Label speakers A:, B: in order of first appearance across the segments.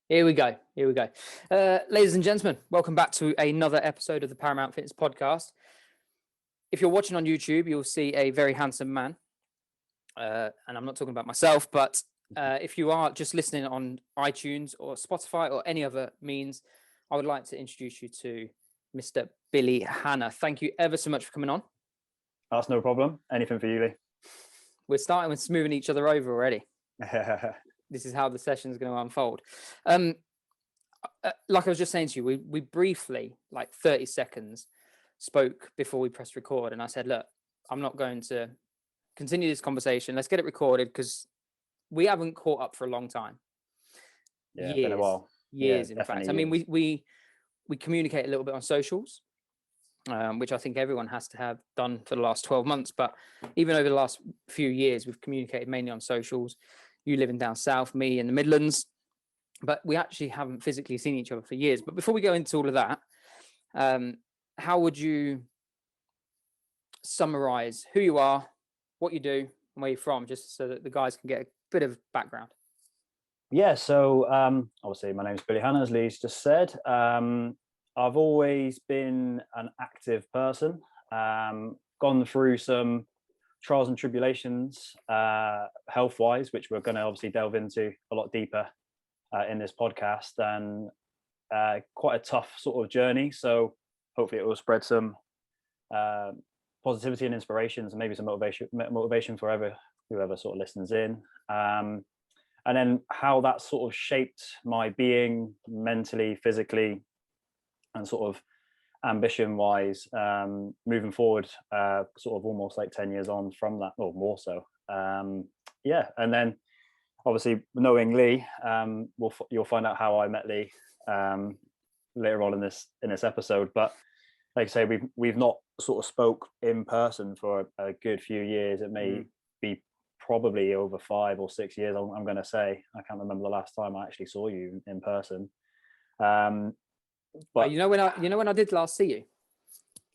A: Here we go. Ladies and gentlemen, welcome back to another episode of the Paramount Fitness Podcast. If you're watching on YouTube, you'll see a very handsome man. And I'm not talking about myself, but if you are just listening on iTunes or Spotify or any other means, I would like to introduce you to Mr. Billy Hanna. Thank you ever so much for coming on.
B: That's no problem. Anything for you, Lee.
A: We're starting with smoothing each other over already. This is how the session is going to unfold. Like I was just saying to you, we briefly, like 30 seconds, spoke before we pressed record. And I said, look, I'm not going to continue this conversation. Let's get it recorded because we haven't caught up for a long time.
B: Yeah, been a while.
A: Years, in fact. I mean, we communicate a little bit on socials, which I think everyone has to have done for the last 12 months. But even over the last few years, we've communicated mainly on socials. You living down south, me in the Midlands, but we actually haven't physically seen each other for years. But before we go into all of that, how would you summarize who you are, what you do, and where you're from, just so that the guys can get a bit of background?
B: Yeah, so obviously my name's Billy Hanna, as Lee's just said. I've always been an active person, gone through some trials and tribulations health-wise, which we're going to obviously delve into a lot deeper in this podcast, and quite a tough sort of journey. So hopefully it will spread some positivity and inspirations, and maybe some motivation for whoever sort of listens in. And then how that sort of shaped my being mentally, physically, and sort of ambition wise, moving forward, sort of almost like 10 years on from that, or more so. Yeah, and then obviously knowing Lee, you'll find out how I met Lee later on in this episode. But like I say, we've not sort of spoke in person for a good few years. It may be probably over 5 or 6 years. I'm going to say, I can't remember the last time I actually saw you in person.
A: But you know when I did last see you,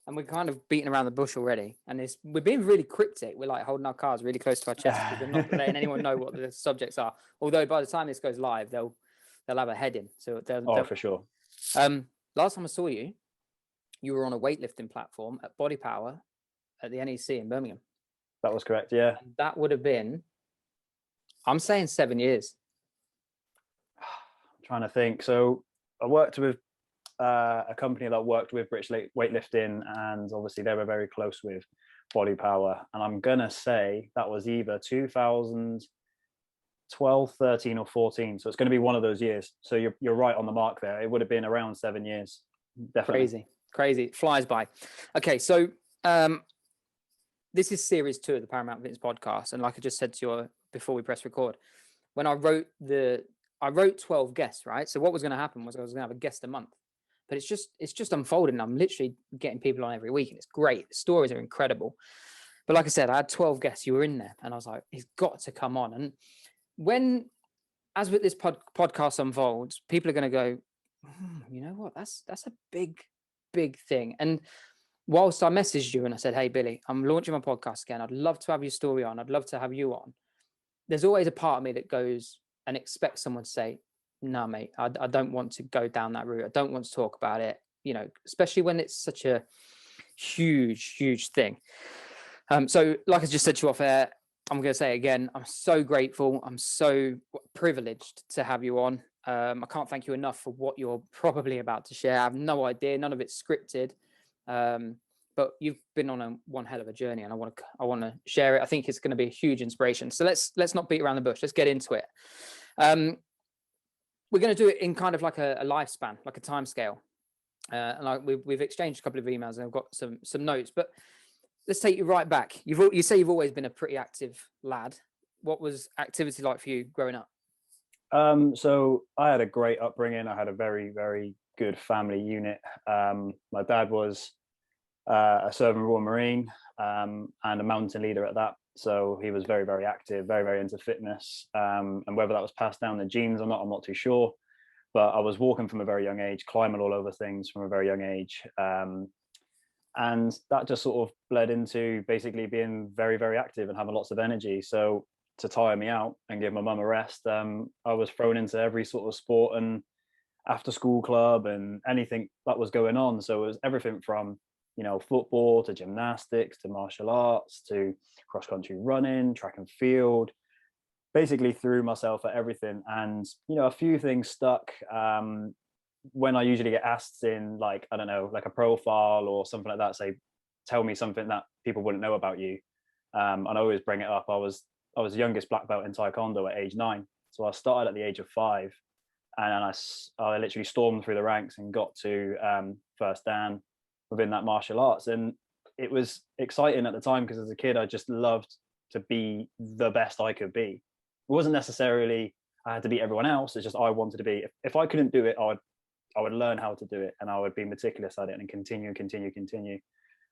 A: and we're kind of beating around the bush already, and we're being really cryptic. We're like holding our cards really close to our chest because we're not letting anyone know what the subjects are. Although by the time this goes live, they'll have a heading. So they'll
B: for sure.
A: Last time I saw you, you were on a weightlifting platform at Body Power at the NEC in Birmingham.
B: That was correct. Yeah,
A: and that would have been, I'm saying 7 years.
B: I'm trying to think. So I worked with a company that worked with British weightlifting, and obviously they were very close with Body Power, and I'm gonna say that was either 2012, 13 or 14, so it's going to be one of those years. So you're right on the mark there. It would have been around 7 years. Definitely.
A: Crazy, it flies by. Okay, so this is series 2 of the Paramount Fitness Podcast, and like I just said to you before we press record, when I wrote 12 guests, right? So what was going to happen was I was going to have a guest a month. But it's just unfolding. I'm literally getting people on every week, and it's great. The stories are incredible. But like I said, I had 12 guests. You were in there, and I was like, he's got to come on. And as with this podcast unfolds, people are going to go, you know what? That's a big thing. And whilst I messaged you and I said, hey, Billy, I'm launching my podcast again. I'd love to have your story on. I'd love to have you on. There's always a part of me that goes and expects someone to say, no, mate, I don't want to go down that route. I don't want to talk about it, especially when it's such a huge thing. So like I just said to you off air, I'm going to say it again. I'm so grateful. I'm so privileged to have you on. I can't thank you enough for what you're probably about to share. I have no idea. None of it's scripted. But you've been on one hell of a journey, and I want to share it. I think it's going to be a huge inspiration. So let's not beat around the bush. Let's get into it. We're going to do it in kind of like a lifespan, like a time scale. And like we've exchanged a couple of emails, and I've got some notes, but let's take you right back. You say you've always been a pretty active lad. What was activity like for you growing up?
B: So I had a great upbringing. I had a very, very good family unit. My dad was a serving Royal Marine and a mountain leader at that. So he was very, very active, very, very into fitness. And whether that was passed down the genes or not, I'm not too sure. But I was walking from a very young age, climbing all over things from a very young age. And that just sort of bled into basically being very, very active and having lots of energy. So to tire me out and give my mum a rest, I was thrown into every sort of sport and after school club and anything that was going on. So it was everything from, football to gymnastics to martial arts to cross country running, track and field. Basically threw myself at everything, and a few things stuck. When I usually get asked in, like, I don't know, like a profile or something like that, say, tell me something that people wouldn't know about you, and I always bring it up. I was the youngest black belt in Taekwondo at age 9, so I started at the age of 5, and I literally stormed through the ranks and got to first dan within that martial arts. And it was exciting at the time because as a kid I just loved to be the best I could be. It wasn't necessarily I had to beat everyone else. It's just I wanted to be. If I couldn't do it, I would learn how to do it, and I would be meticulous at it and continue.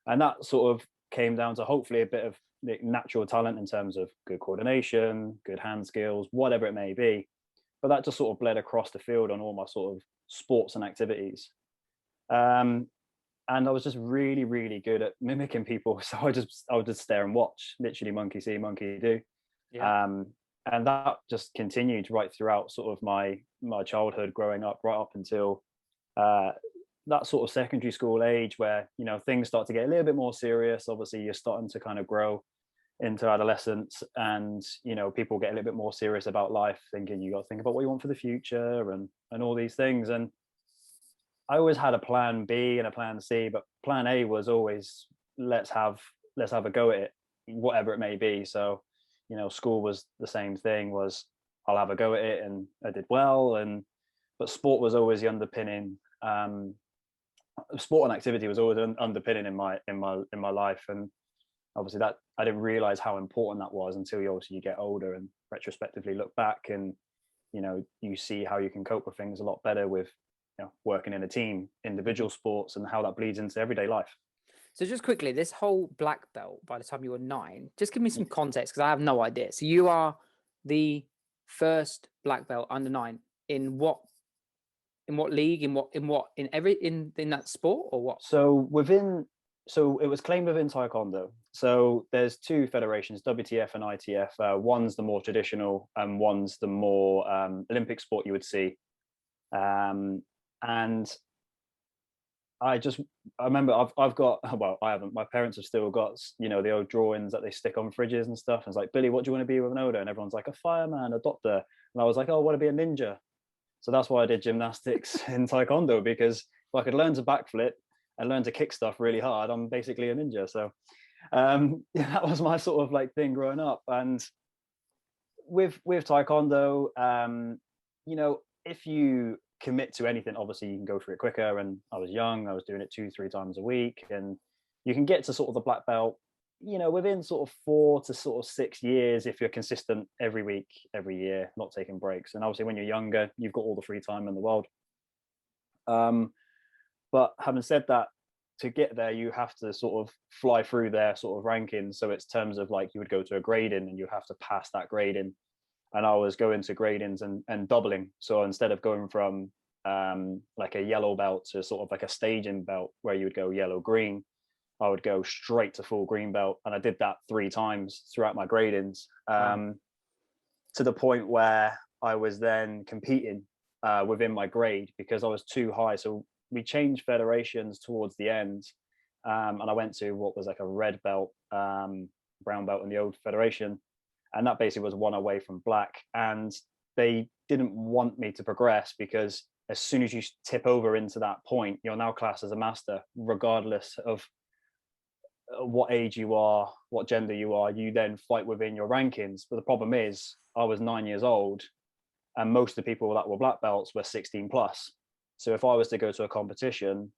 B: And that sort of came down to hopefully a bit of natural talent in terms of good coordination, good hand skills, whatever it may be. But that just sort of bled across the field on all my sort of sports and activities. And I was just really, really good at mimicking people. So I would just stare and watch, literally monkey see, monkey do.
A: Yeah.
B: And that just continued right throughout sort of my childhood, growing up, right up until that sort of secondary school age where, things start to get a little bit more serious. Obviously, you're starting to kind of grow into adolescence, and, people get a little bit more serious about life, thinking you got to think about what you want for the future and all these things. And I always had a plan B and a plan C, but plan A was always let's have a go at it, whatever it may be. So, school was the same thing, was I'll have a go at it, and I did well. But sport was always the underpinning. Sport and activity was always underpinning in my life, and obviously that I didn't realize how important that was until you get older and retrospectively look back, and you see how you can cope with things a lot better with working in a team, individual sports, and how that bleeds into everyday life.
A: So just quickly, this whole black belt by the time you were 9, just give me some context because I have no idea. So you are the first black belt under 9 in what league, in that sport, or what?
B: So it was claimed within Taekwondo. So there's 2 federations, WTF and ITF. One's the more traditional, and one's the more Olympic sport you would see. And I remember I've got, well, I haven't, my parents have still got, the old drawings that they stick on fridges and stuff. And it's like, Billy, what do you want to be when older? And everyone's like, a fireman, a doctor. And I was like, oh, I want to be a ninja. So that's why I did gymnastics in Taekwondo, because if I could learn to backflip and learn to kick stuff really hard, I'm basically a ninja. So that was my sort of like thing growing up. And with Taekwondo, if you commit to anything, obviously you can go through it quicker. And I was young, I was doing it 2-3 times a week, and you can get to sort of the black belt, within sort of 4 to sort of 6 years if you're consistent every week, every year, not taking breaks. And obviously when you're younger, you've got all the free time in the world. But having said that, to get there, you have to sort of fly through their sort of rankings. So it's terms of like you would go to a grading and you have to pass that grading. And I was going to gradings and doubling. So instead of going from like a yellow belt to sort of like a staging belt where you would go yellow, green, I would go straight to full green belt. And I did that 3 times throughout my gradings, to the point where I was then competing within my grade because I was too high. So we changed federations towards the end. And I went to what was like a red belt, brown belt in the old federation. And that basically was 1 away from black. And they didn't want me to progress because as soon as you tip over into that point, you're now classed as a master, regardless of what age you are, what gender you are. You then fight within your rankings. But the problem is I was 9 years old and most of the people that were black belts were 16 plus. So if I was to go to a competition,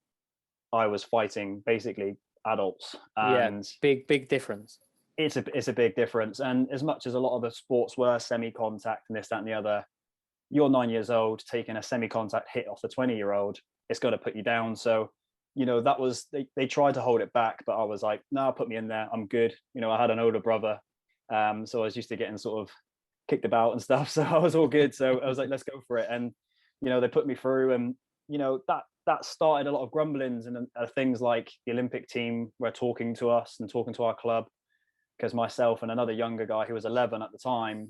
B: I was fighting basically adults. And
A: yeah, big difference.
B: It's a big difference. And as much as a lot of the sports were semi-contact and this, that, and the other, you're 9 years old, taking a semi-contact hit off a 20-year-old, it's going to put you down. So, that was, they tried to hold it back, but I was like, no, put me in there. I'm good. I had an older brother. So I was used to getting sort of kicked about and stuff. So I was all good. So I was like, let's go for it. And, they put me through, and, that started a lot of grumblings, and things like the Olympic team were talking to us and talking to our club. because myself and another younger guy who was 11 at the time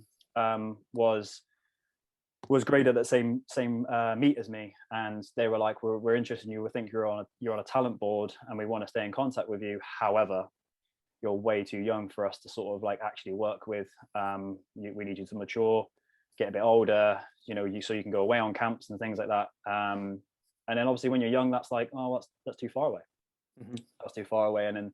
B: was graded at the same meet as me, and they were like, we're interested in you, we think you're on a talent board and we want to stay in contact with you, however you're way too young for us to sort of like actually work with. We need you to mature, get a bit older, so you can go away on camps and things like that. And then obviously when you're young, that's like, oh, that's too far away. That's too far away. And then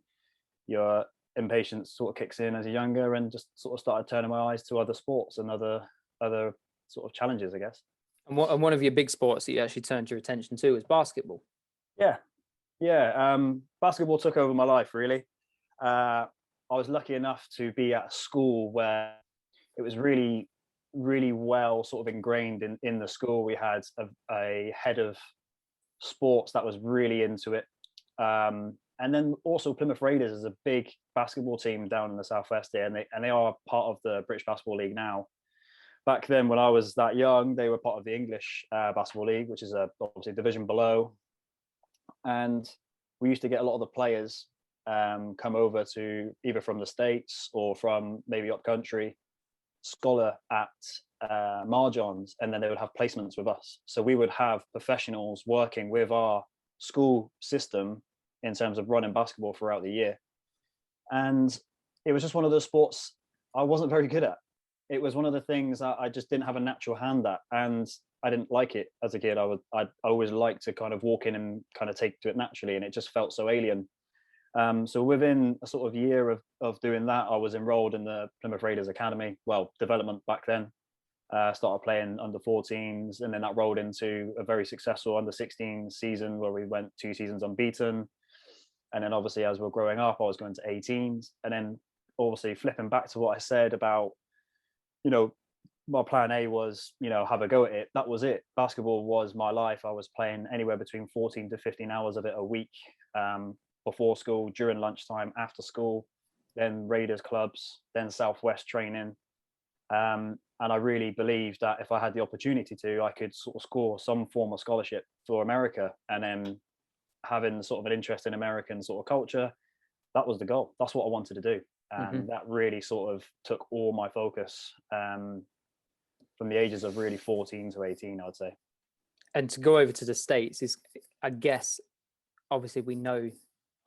B: your impatience sort of kicks in as you're younger, and just sort of started turning my eyes to other sports and other sort of challenges, I guess.
A: And one of your big sports that you actually turned your attention to was basketball.
B: Yeah. Basketball took over my life, really. I was lucky enough to be at a school where it was really, really well sort of ingrained in the school. We had a head of sports that was really into it. And then also Plymouth Raiders is a big basketball team down in the Southwest here, and they are part of the British Basketball League now. Back then, when I was that young, they were part of the English Basketball League, which is obviously a division below. And we used to get a lot of the players come over to either from the States or from maybe up country, scholar at Mahjons, and then they would have placements with us. So we would have professionals working with our school system in terms of running basketball throughout the year. And it was just one of those sports I wasn't very good at. It was one of the things that I just didn't have a natural hand at, and I didn't like it as a kid. I always liked to kind of walk in and kind of take to it naturally, and it just felt so alien. So within a sort of year of doing that, I was enrolled in the Plymouth Raiders Academy, development back then. Started playing under 14s, and then that rolled into a very successful under 16 season where we went 2 seasons unbeaten. And then obviously as we're growing up, I was going to 18s, and then obviously flipping back to what I said about, my plan A was, have a go at it. That was it. Basketball was my life. I was playing anywhere between 14 to 15 hours of it a week, before school, during lunchtime, after school, then Raiders clubs, then Southwest training. And I really believed that if I had the opportunity to, I could sort of score some form of scholarship for America. And then having sort of an interest in American sort of culture, that was the goal. That's what I wanted to do. And that really sort of took all my focus from the ages of really 14 to 18, I'd say.
A: And to go over to the States is, I guess, obviously we know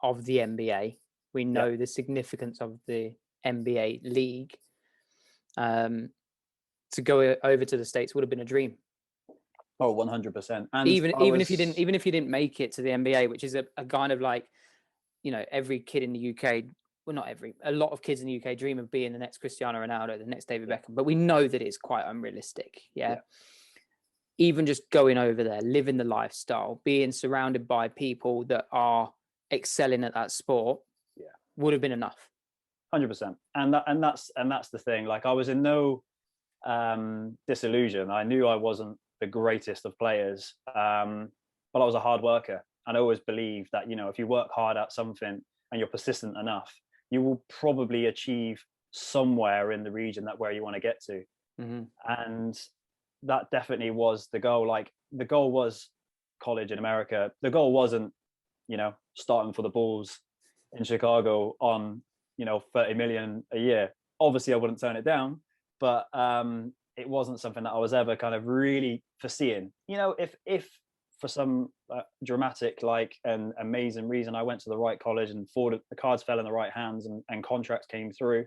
A: of the NBA. We know the significance of the NBA league. To go over to the States would have been a dream.
B: Oh, 100%. And
A: even if you didn't make it to the NBA, which is a kind of like, every kid in the UK, well, not every, a lot of kids in the UK dream of being the next Cristiano Ronaldo, the next David Beckham, but we know that it's quite unrealistic. Yeah. Even just going over there, living the lifestyle, being surrounded by people that are excelling at that sport, would have been enough.
B: 100%. And that's the thing. Like, I was in no disillusion. I knew I wasn't the greatest of players, but I was a hard worker, and I always believed that, if you work hard at something and you're persistent enough, you will probably achieve somewhere in the region where you want to get to. And that definitely was the goal. Like, the goal was college in America. The goal wasn't, starting for the Bulls in Chicago on, 30 million a year. Obviously I wouldn't turn it down, but it wasn't something that I was ever kind of really foreseeing. If for some dramatic, and amazing reason, I went to the right college and the cards fell in the right hands and contracts came through,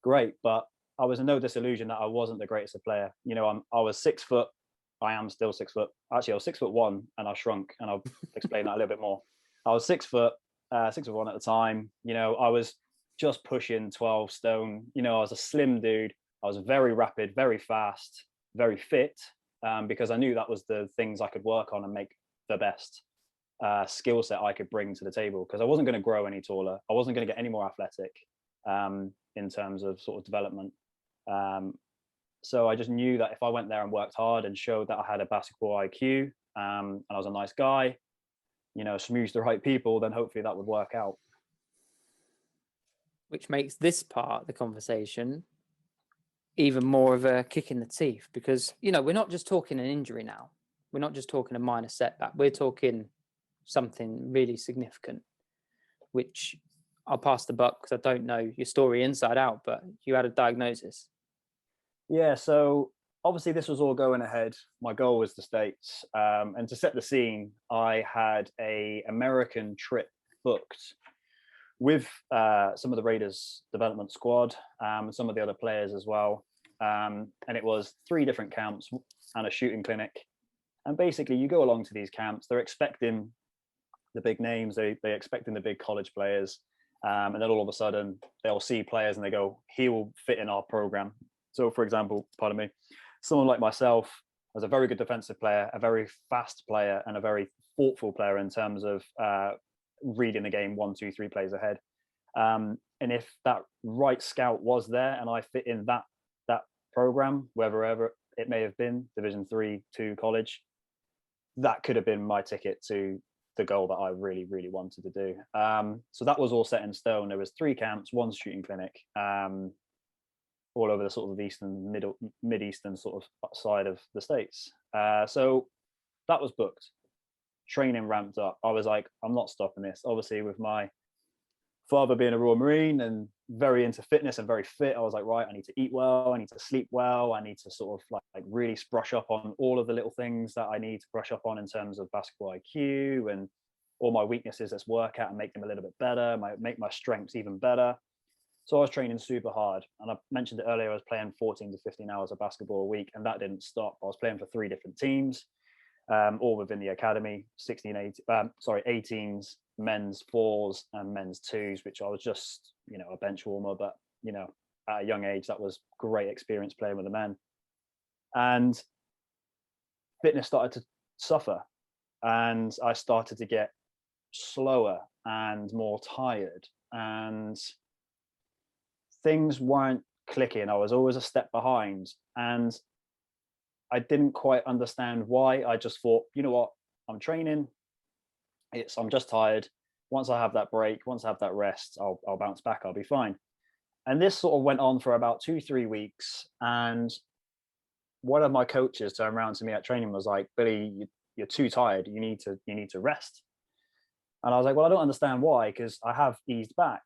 B: great. But I was in no disillusion that I wasn't the greatest of player. I was 6 foot. I am still 6 foot. Actually, I was 6'1" and I shrunk, and I'll explain that a little bit more. I was 6 foot, 6'1" at the time. I was just pushing 12 stone. I was a slim dude. I was very rapid, very fast, very fit, because I knew that was the things I could work on and make the best skill set I could bring to the table, because I wasn't going to grow any taller. I wasn't going to get any more athletic in terms of sort of development. So I just knew that if I went there and worked hard and showed that I had a basketball IQ, and I was a nice guy, smoothed the right people, then hopefully that would work out.
A: Which makes this part of the conversation even more of a kick in the teeth, because, we're not just talking an injury now. We're not just talking a minor setback. We're talking something really significant, which I'll pass the buck because I don't know your story inside out, but you had a diagnosis.
B: Yeah, so obviously this was all going ahead. My goal was the States. And to set the scene, I had a American trip booked with some of the Raiders development squad, and some of the other players as well. And it was 3 different camps and a shooting clinic. And basically you go along to these camps, they're expecting the big names, they're expecting the big college players. And then all of a sudden they'll see players and they go, he will fit in our program. So for example, pardon me, someone like myself was a very good defensive player, a very fast player, and a very thoughtful player in terms of reading the game 1, 2, 3 plays ahead. And if that right scout was there and I fit in that program, wherever it may have been, Division 3, 2 college, that could have been my ticket to the goal that I really, really wanted to do. So that was all set in stone. There was 3 camps, 1 shooting clinic, all over the sort of eastern, mid-eastern sort of side of the States. So that was booked. Training ramped up. I was like, I'm not stopping this. Obviously, with my father being a Royal Marine and very into fitness and very fit, I was like, right, I need to eat well, I need to sleep well, I need to sort of like really brush up on all of the little things that I need to brush up on in terms of basketball IQ, and all my weaknesses, let's work out and make them a little bit better, make my strengths even better. So I was training super hard, and I mentioned it earlier, I was playing 14 to 15 hours of basketball a week, and that didn't stop. I was playing for 3 different teams, all within the academy, 18s, men's 4s and men's 2s, which I was just, a bench warmer, but, at a young age, that was great experience playing with the men. And fitness started to suffer, and I started to get slower and more tired, and things weren't clicking. I was always a step behind, and I didn't quite understand why. I just thought, you know what, I'm training, I'm just tired. Once I have that break, once I have that rest, I'll bounce back, I'll be fine. And this sort of went on for about 2-3 weeks, and one of my coaches turned around to me at training and was like, Billy, you're too tired, you need to rest. And I was like, well, I don't understand why, because I have eased back.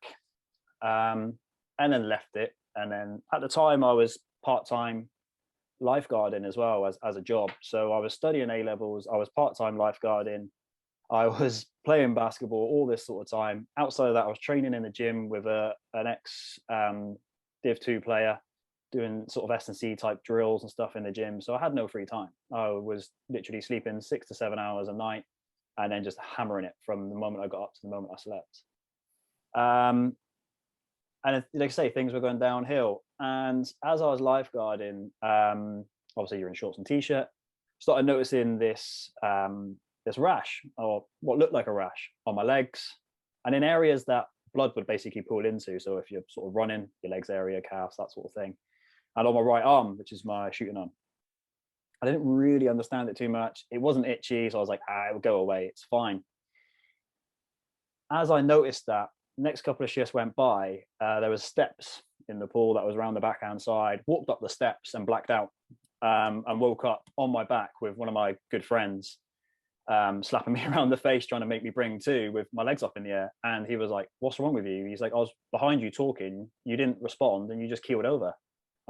B: And then left it. And then at the time I was part-time lifeguarding as well as a job. So I was studying A-levels, I was part-time lifeguarding, I was playing basketball, all this sort of time. Outside of that, I was training in the gym with an ex Div 2 player, doing sort of S&C type drills and stuff in the gym. So I had no free time. I was literally sleeping 6 to 7 hours a night, and then just hammering it from the moment I got up to the moment I slept. And like I say, things were going downhill. And as I was lifeguarding, obviously you're in shorts and t-shirt, started noticing this rash, or what looked like a rash, on my legs, and in areas that blood would basically pool into. So if you're sort of running, your legs area, calves, that sort of thing. And on my right arm, which is my shooting arm. I didn't really understand it too much. It wasn't itchy, so I was like, it will go away, it's fine. As I noticed that, next couple of shifts went by, there was steps in the pool that was around the backhand side, walked up the steps and blacked out, and woke up on my back with one of my good friends slapping me around the face, trying to make me bring to, with my legs up in the air. And he was like, what's wrong with you? He's like, I was behind you talking, you didn't respond, and you just keeled over.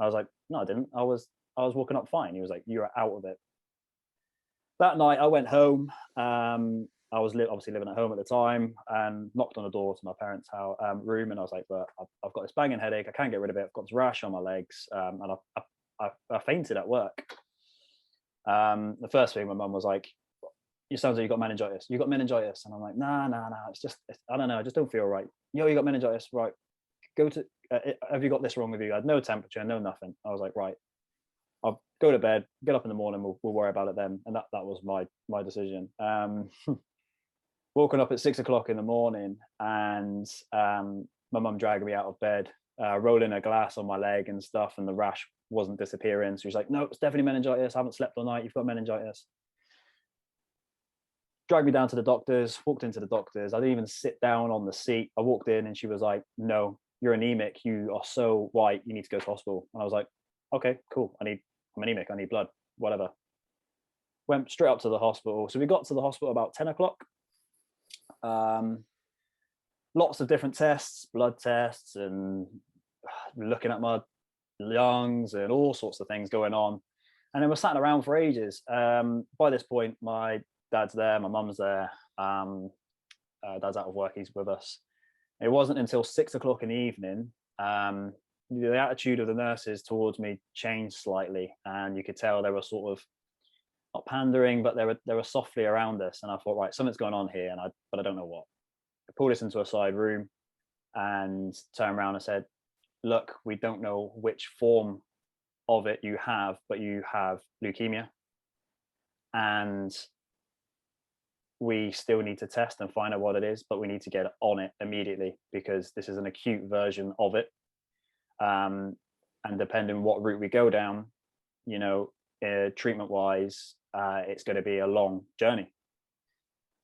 B: I was like, no, I didn't. I was walking up fine. He was like, you're out of it. That night I went home. I was obviously living at home at the time, and knocked on the door to my parents' house, room, and I was like, "Look, I've got this banging headache. I can't get rid of it. I've got this rash on my legs, and I fainted at work." The first thing my mum was like, "It sounds like you got meningitis. You got meningitis?" And I'm like, "Nah. I don't know. I just don't feel right." You got meningitis, right? Go to. Have you got this wrong with you? I had no temperature, no nothing. I was like, right. I'll go to bed. Get up in the morning. We'll worry about it then. And that was my decision. Woken up at 6 o'clock in the morning, and my mum dragged me out of bed, rolling a glass on my leg and stuff, and the rash wasn't disappearing. So she's like, no, it's definitely meningitis. I haven't slept all night. You've got meningitis. Dragged me down to the doctors, walked into the doctors. I didn't even sit down on the seat. I walked in and she was like, no, you're anemic. You are so white. You need to go to hospital. And I was like, okay, cool. I'm anemic. I need blood, whatever. Went straight up to the hospital. So we got to the hospital about 10 o'clock. lots of different tests, blood tests, and looking at my lungs and all sorts of things going on. And then we're sat around for ages. By this point, my dad's there, my mum's there. Dad's out of work, he's with us. It wasn't until 6 o'clock in the evening, the attitude of the nurses towards me changed slightly, and you could tell they were sort of not pandering, but they were softly around us. And I thought, right, something's going on here, but I don't know what. I pulled us into a side room and turned around and said, look, we don't know which form of it you have, but you have leukemia, and we still need to test and find out what it is, but we need to get on it immediately because this is an acute version of it. And depending what route we go down, treatment wise, it's going to be a long journey.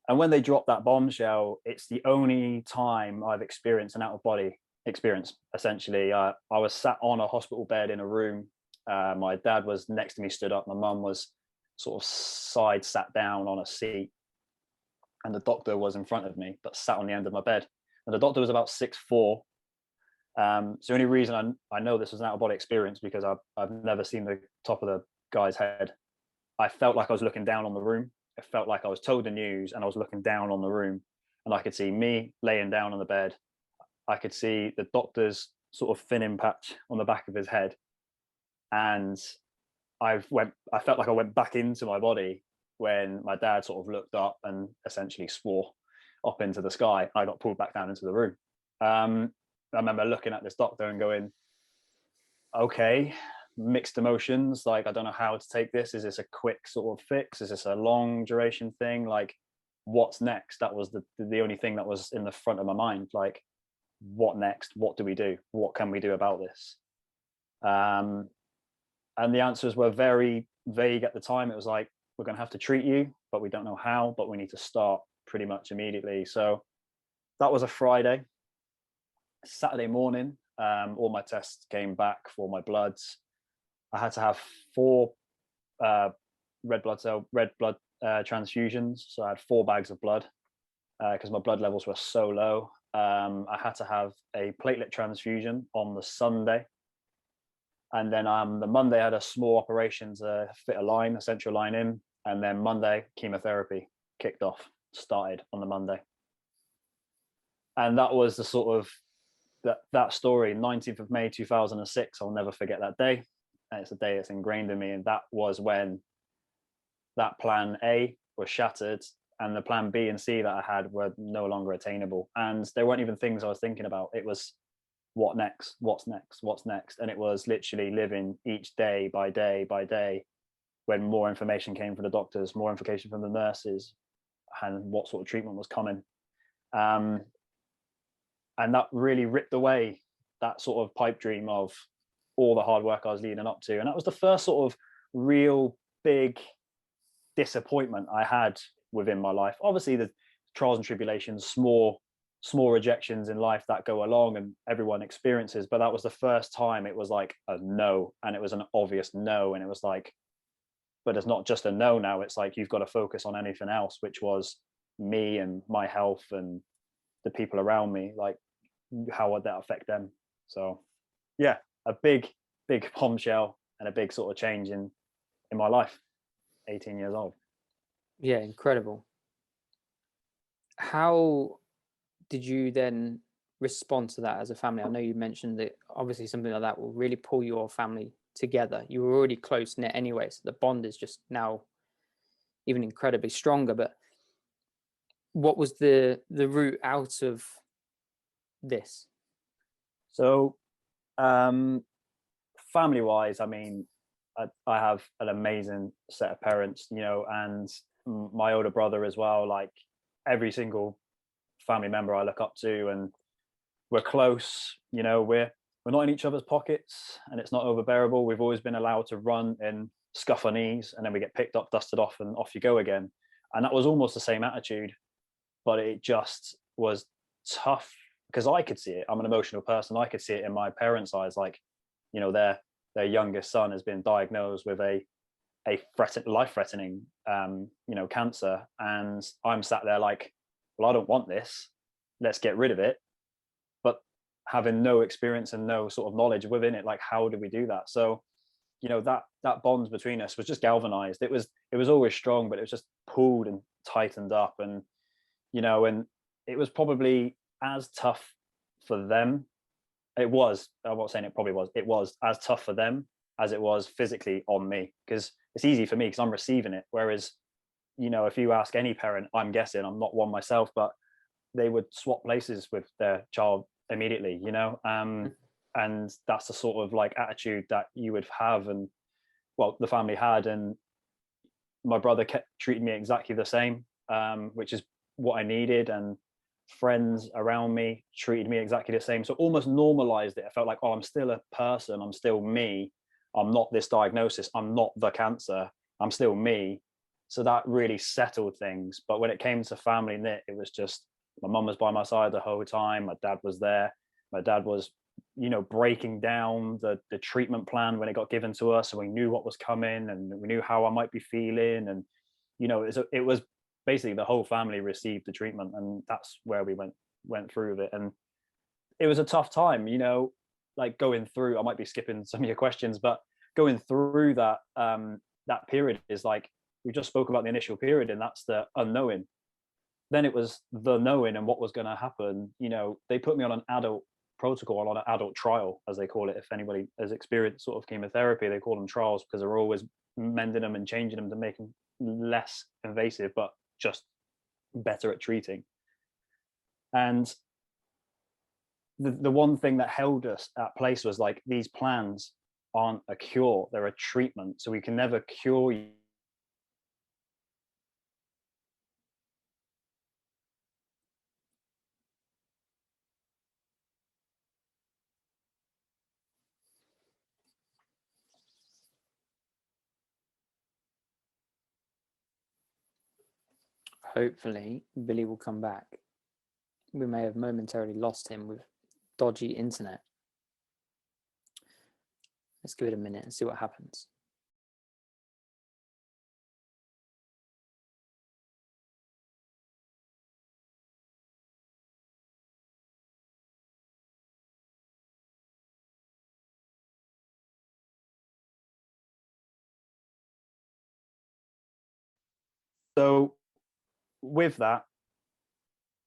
B: And when they dropped that bombshell, it's the only time I've experienced an out of body experience. Essentially, I was sat on a hospital bed in a room. My dad was next to me, stood up. My mum was sort of sat down on a seat, and the doctor was in front of me, but sat on the end of my bed. And the doctor was about 6'4". So the only reason I know this was an out of body experience because I've never seen the top of the guy's head. I felt like I was looking down on the room. It felt like I was told the news and I was looking down on the room, and I could see me laying down on the bed. I could see the doctor's sort of thinning patch on the back of his head. And I felt like I went back into my body when my dad sort of looked up and essentially swore up into the sky. I got pulled back down into the room. I remember looking at this doctor and going, okay, mixed emotions. Like, I don't know how to take this. Is this a quick sort of fix? Is this a long duration thing? Like, what's next? That was the only thing that was in the front of my mind. Like, what next? What do we do? What can we do about this? And the answers were very vague at the time. It was like, we're going to have to treat you, but we don't know how, but we need to start pretty much immediately. So that was a Friday. Saturday morning, all my tests came back for my bloods. I had to have 4 red blood transfusions. So I had 4 bags of blood because my blood levels were so low. I had to have a platelet transfusion on the Sunday. And then the Monday I had a small operation to fit a central line in. And then Monday, chemotherapy kicked off, started on the Monday. And that was the sort of, that story, 19th of May 2006. I'll never forget that day. And it's a day that's ingrained in me. And that was when that plan A was shattered and the plan B and C that I had were no longer attainable. And there weren't even things I was thinking about. It was, what next? What's next? What's next? And it was literally living each day by day by day when more information came from the doctors, more information from the nurses, and what sort of treatment was coming. And that really ripped away that sort of pipe dream of all the hard work I was leading up to. And that was the first sort of real big disappointment I had within my life. Obviously, the trials and tribulations, small rejections in life that go along and everyone experiences, but that was the first time it was like a no, and it was an obvious no. And it was like, but it's not just a no now, it's like you've got to focus on anything else, which was me and my health and the people around me. Like, how would that affect them? So yeah, a big bombshell and a big sort of change in my life. 18 years old.
A: Yeah, incredible. How did you then respond to that as a family? I know you mentioned that obviously something like that will really pull your family together. You were already close knit anyway, so the bond is just now even incredibly stronger. But what was the route out of this?
B: So family wise, I mean, I have an amazing set of parents, and my older brother as well. Like, every single family member I look up to, and we're close. We're not in each other's pockets, and it's not overbearable. We've always been allowed to run and scuff our knees, and then we get picked up, dusted off, and off you go again. And that was almost the same attitude, but it just was tough because I could see it. I'm an emotional person. I could see it in my parents' eyes. Like, their youngest son has been diagnosed with a life-threatening cancer, and I'm sat there like, well, I don't want this, let's get rid of it, but having no experience and no sort of knowledge within it, like how do we do that? So, you know, that bond between us was just galvanized. It was always strong, but it was just pulled and tightened up. And, you know, and it was probably as tough for them. I'm not saying it probably was, it was as tough for them as it was physically on me, because it's easy for me because I'm receiving it. Whereas, you know, if you ask any parent, I'm guessing, I'm not one myself, but they would swap places with their child immediately, you know. And that's the sort of like attitude that you would have, and well, the family had. And my brother kept treating me exactly the same, which is what I needed. And friends around me treated me exactly the same, so almost normalized it. I felt like, oh, I'm still a person, I'm still me, I'm not this diagnosis, I'm not the cancer, I'm still me. So that really settled things. But when it came to family knit, it was just, my mum was by my side the whole time, my dad was there, my dad was, you know, breaking down the treatment plan when it got given to us, and we knew what was coming, and we knew how I might be feeling. And, you know, it was basically the whole family received the treatment, and that's where we went through with it. And it was a tough time, you know, like going through, I might be skipping some of your questions, but going through that that period is like, we just spoke about the initial period, and that's the unknowing. Then it was the knowing and what was going to happen. You know, they put me on an adult protocol, on an adult trial, as they call it. If anybody has experienced sort of chemotherapy, they call them trials because they're always mending them and changing them to make them less invasive, but just better at treating. And the one thing that held us at place was like, these plans aren't a cure, they're a treatment. So we can never cure you.
A: Hopefully, Billy will come back. We may have momentarily lost him with dodgy internet. Let's give it a minute and see what happens.
B: So with that,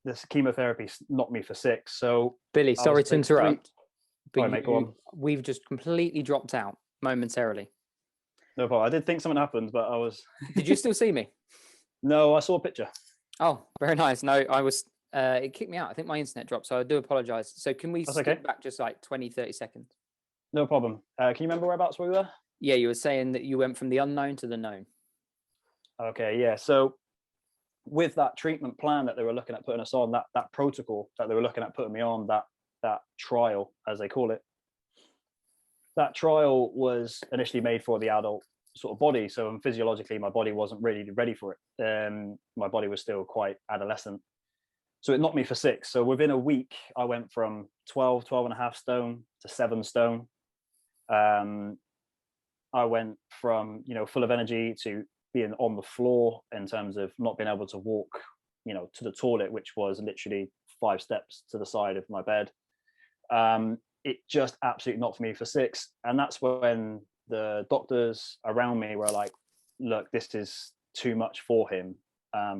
B: this chemotherapy knocked me for 6. So
A: Billy, sorry to interrupt,
B: but mate, go on.
A: We've just completely dropped out momentarily.
B: No problem. I did think something happened, but I was.
A: Did you still see me?
B: No, I saw a picture.
A: Oh, very nice. No, I was. It kicked me out. I think my internet dropped, so I do apologize. So can we skip back just like 20, 30 seconds?
B: No problem. Can you remember whereabouts we were?
A: Yeah, you were saying that you went from the unknown to the known.
B: Okay, yeah. So with that treatment plan that they were looking at putting us on, that protocol that they were looking at putting me on, that trial, as they call it, that trial was initially made for the adult sort of body. So physiologically, my body wasn't really ready for it. My body was still quite adolescent. So it knocked me for 6. So within a week, I went from 12 and a half stone to 7 stone. I went from, you know, full of energy to being on the floor in terms of not being able to walk, you know, to the toilet, which was literally 5 steps to the side of my bed. It just absolutely knocked me for 6. And that's when the doctors around me were like, look, this is too much for him,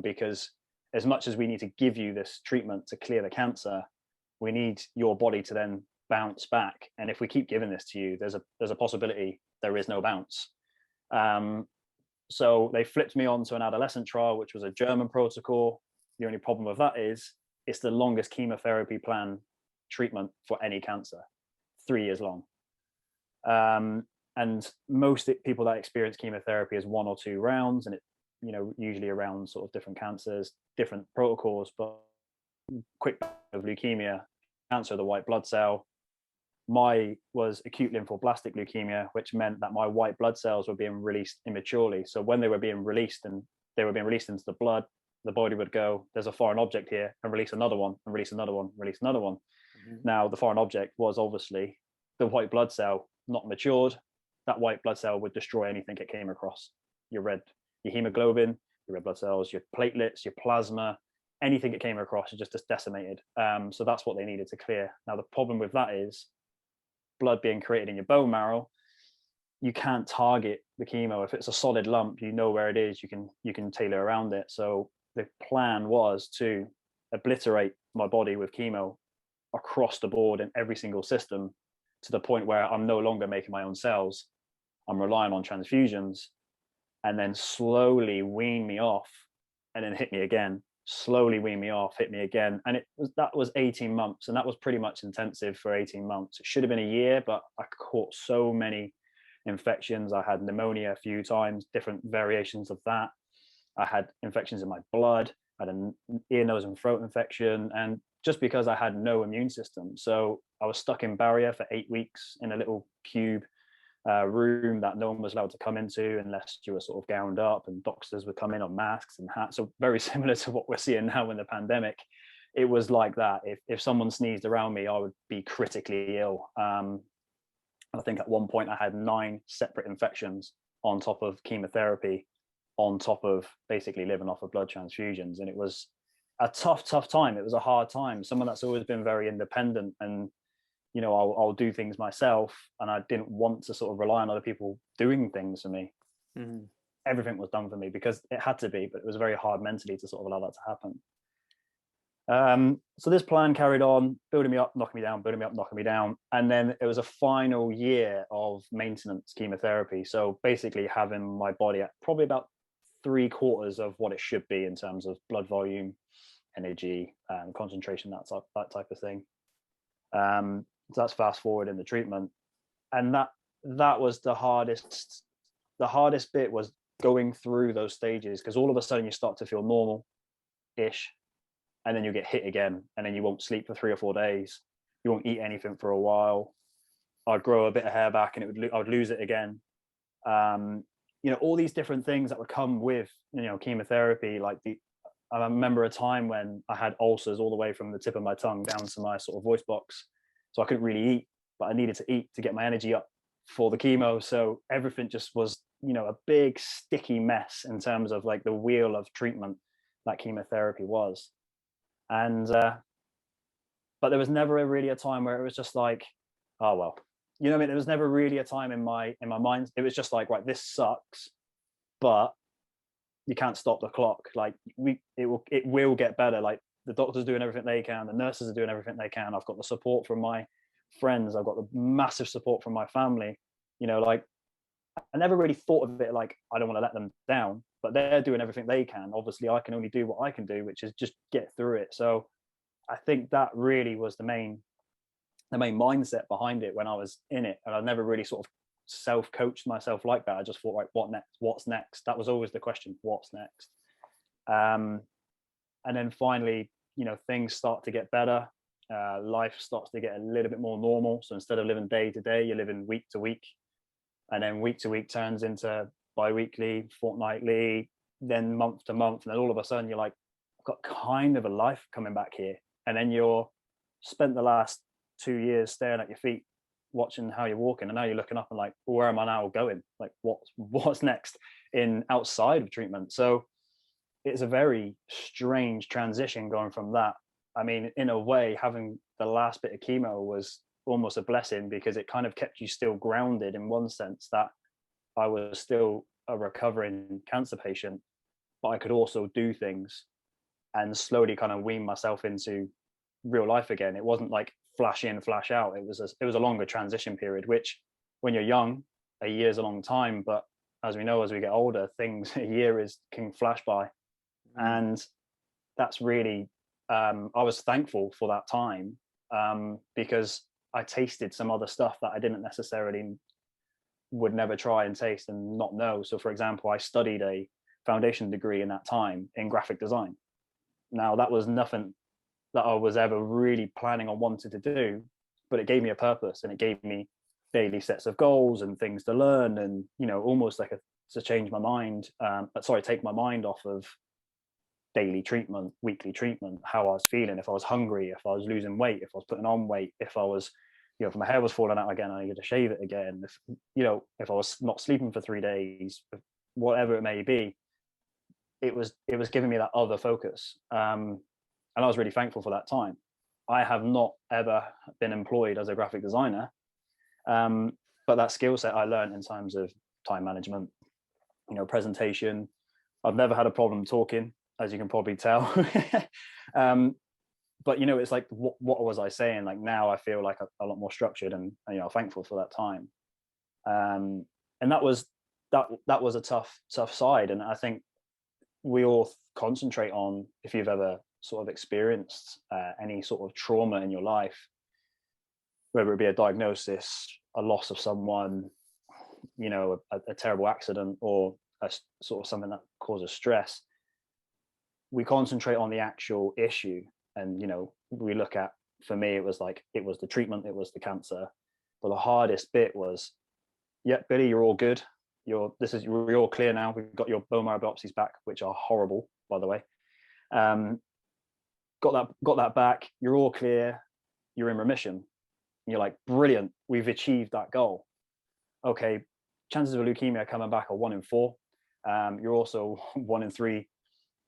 B: because as much as we need to give you this treatment to clear the cancer, we need your body to then bounce back. And if we keep giving this to you, there's a possibility there is no bounce. So they flipped me onto an adolescent trial, which was a German protocol. The only problem with that is it's the longest chemotherapy plan treatment for any cancer, 3 years long. And most people that experience chemotherapy is 1 or 2 rounds, and it, you know, usually around sort of different cancers, different protocols. But quick of leukemia, cancer of the white blood cell. My was acute lymphoblastic leukemia, which meant that my white blood cells were being released immaturely. So when they were being released and they were being released into the blood, the body would go, there's a foreign object here, and release another one, and release another one, release another one. Mm-hmm. Now, the foreign object was obviously the white blood cell, not matured. That white blood cell would destroy anything it came across. Your hemoglobin, your red blood cells, your platelets, your plasma, anything it came across is just decimated. So that's what they needed to clear. Now, the problem with that is blood being created in your bone marrow. You can't target the chemo. If it's a solid lump, you know where it is. You can tailor around it. So the plan was to obliterate my body with chemo across the board in every single system, to the point where I'm no longer making my own cells. I'm relying on transfusions, and then slowly wean me off, and then hit me again. Slowly wean me off, hit me again. And that was 18 months, and that was pretty much intensive for 18 months. It should have been a year, but I caught so many infections. I had pneumonia a few times, different variations of that. I had infections in my blood. I had an ear, nose, and throat infection, and just because I had no immune system. So I was stuck in barrier for 8 weeks in a little cube room that no one was allowed to come into unless you were sort of gowned up, and doctors would come in on masks and hats. So very similar to what we're seeing now in the pandemic. It was like that. If someone sneezed around me, I would be critically ill. I think at one point I had 9 separate infections on top of chemotherapy, on top of basically living off of blood transfusions. And it was a tough time. It was a hard time. Someone that's always been very independent, and I'll do things myself, and I didn't want to sort of rely on other people doing things for me.
A: Mm-hmm.
B: Everything was done for me because it had to be, but it was very hard mentally to sort of allow that to happen. So this plan carried on, building me up, knocking me down, building me up, knocking me down. And then it was a final year of maintenance chemotherapy. So basically having my body at probably about 3/4 of what it should be in terms of blood volume, energy, concentration, that type of thing. So that's fast forward in the treatment. And that was the hardest bit, was going through those stages, because all of a sudden you start to feel normal-ish, and then you get hit again, and then you won't sleep for 3 or 4 days. You won't eat anything for a while. I'd grow a bit of hair back, and I would lose it again. All these different things that would come with, chemotherapy. I remember a time when I had ulcers all the way from the tip of my tongue down to my sort of voice box. So I couldn't really eat, but I needed to eat to get my energy up for the chemo. So everything just was, a big sticky mess in terms of like the wheel of treatment that chemotherapy was. And but there was never really a time where it was just like, oh well, there was never really a time in my mind. It was just like, right, this sucks, but you can't stop the clock. Like it will get better. Like the doctors doing everything they can, the nurses are doing everything they can. I've got the support from my friends. I've got the massive support from my family. Like I never really thought of it like I don't want to let them down, but they're doing everything they can. Obviously, I can only do what I can do, which is just get through it. So I think that really was the main mindset behind it when I was in it. And I never really sort of self-coached myself like that. I just thought, right, what next? What's next? That was always the question, what's next? And then finally, things start to get better. Life starts to get a little bit more normal. So instead of living day to day, you're living week to week. And then week to week turns into bi-weekly, fortnightly, then month to month. And then all of a sudden you're like, I've got kind of a life coming back here. And then you're spent the last 2 years staring at your feet, watching how you're walking. And now you're looking up and like, well, where am I now going? Like what's next in outside of treatment? So it's a very strange transition going from that. I mean, in a way, having the last bit of chemo was almost a blessing, because it kind of kept you still grounded in one sense, that I was still a recovering cancer patient, but I could also do things and slowly kind of wean myself into real life again. It wasn't like flash in, flash out. It was a longer transition period, which when you're young, a year's a long time, but as we know, as we get older, a year can flash by. And that's really, I was thankful for that time, because I tasted some other stuff that I didn't necessarily would never try and taste and not know. So for example, I studied a foundation degree in that time in graphic design. Now that was nothing that I was ever really planning on wanting to do, but it gave me a purpose, and it gave me daily sets of goals and things to learn, and almost like to change my mind, take my mind off of daily treatment, weekly treatment, how I was feeling, if I was hungry, if I was losing weight, if I was putting on weight, if I was, if my hair was falling out again, I needed to shave it again, if I was not sleeping for 3 days, whatever it may be. It was giving me that other focus. And I was really thankful for that time. I have not ever been employed as a graphic designer, but that skill set I learned in terms of time management, presentation. I've never had a problem talking, as you can probably tell. But it's like, what was I saying? Like, now I feel like a lot more structured, and thankful for that time. And that was a tough side. And I think we all concentrate on, if you've ever sort of experienced any sort of trauma in your life, whether it be a diagnosis, a loss of someone, a terrible accident, or a sort of something that causes stress, we concentrate on the actual issue. And we look at, for me, it was the treatment, it was the cancer. But the hardest bit was, Billy, you're all good. You're all clear now. We've got your bone marrow biopsies back, which are horrible, by the way. Got that back. You're all clear. You're in remission. And you're like, brilliant. We've achieved that goal. Okay, chances of leukemia coming back are 1 in 4. You're also 1 in 3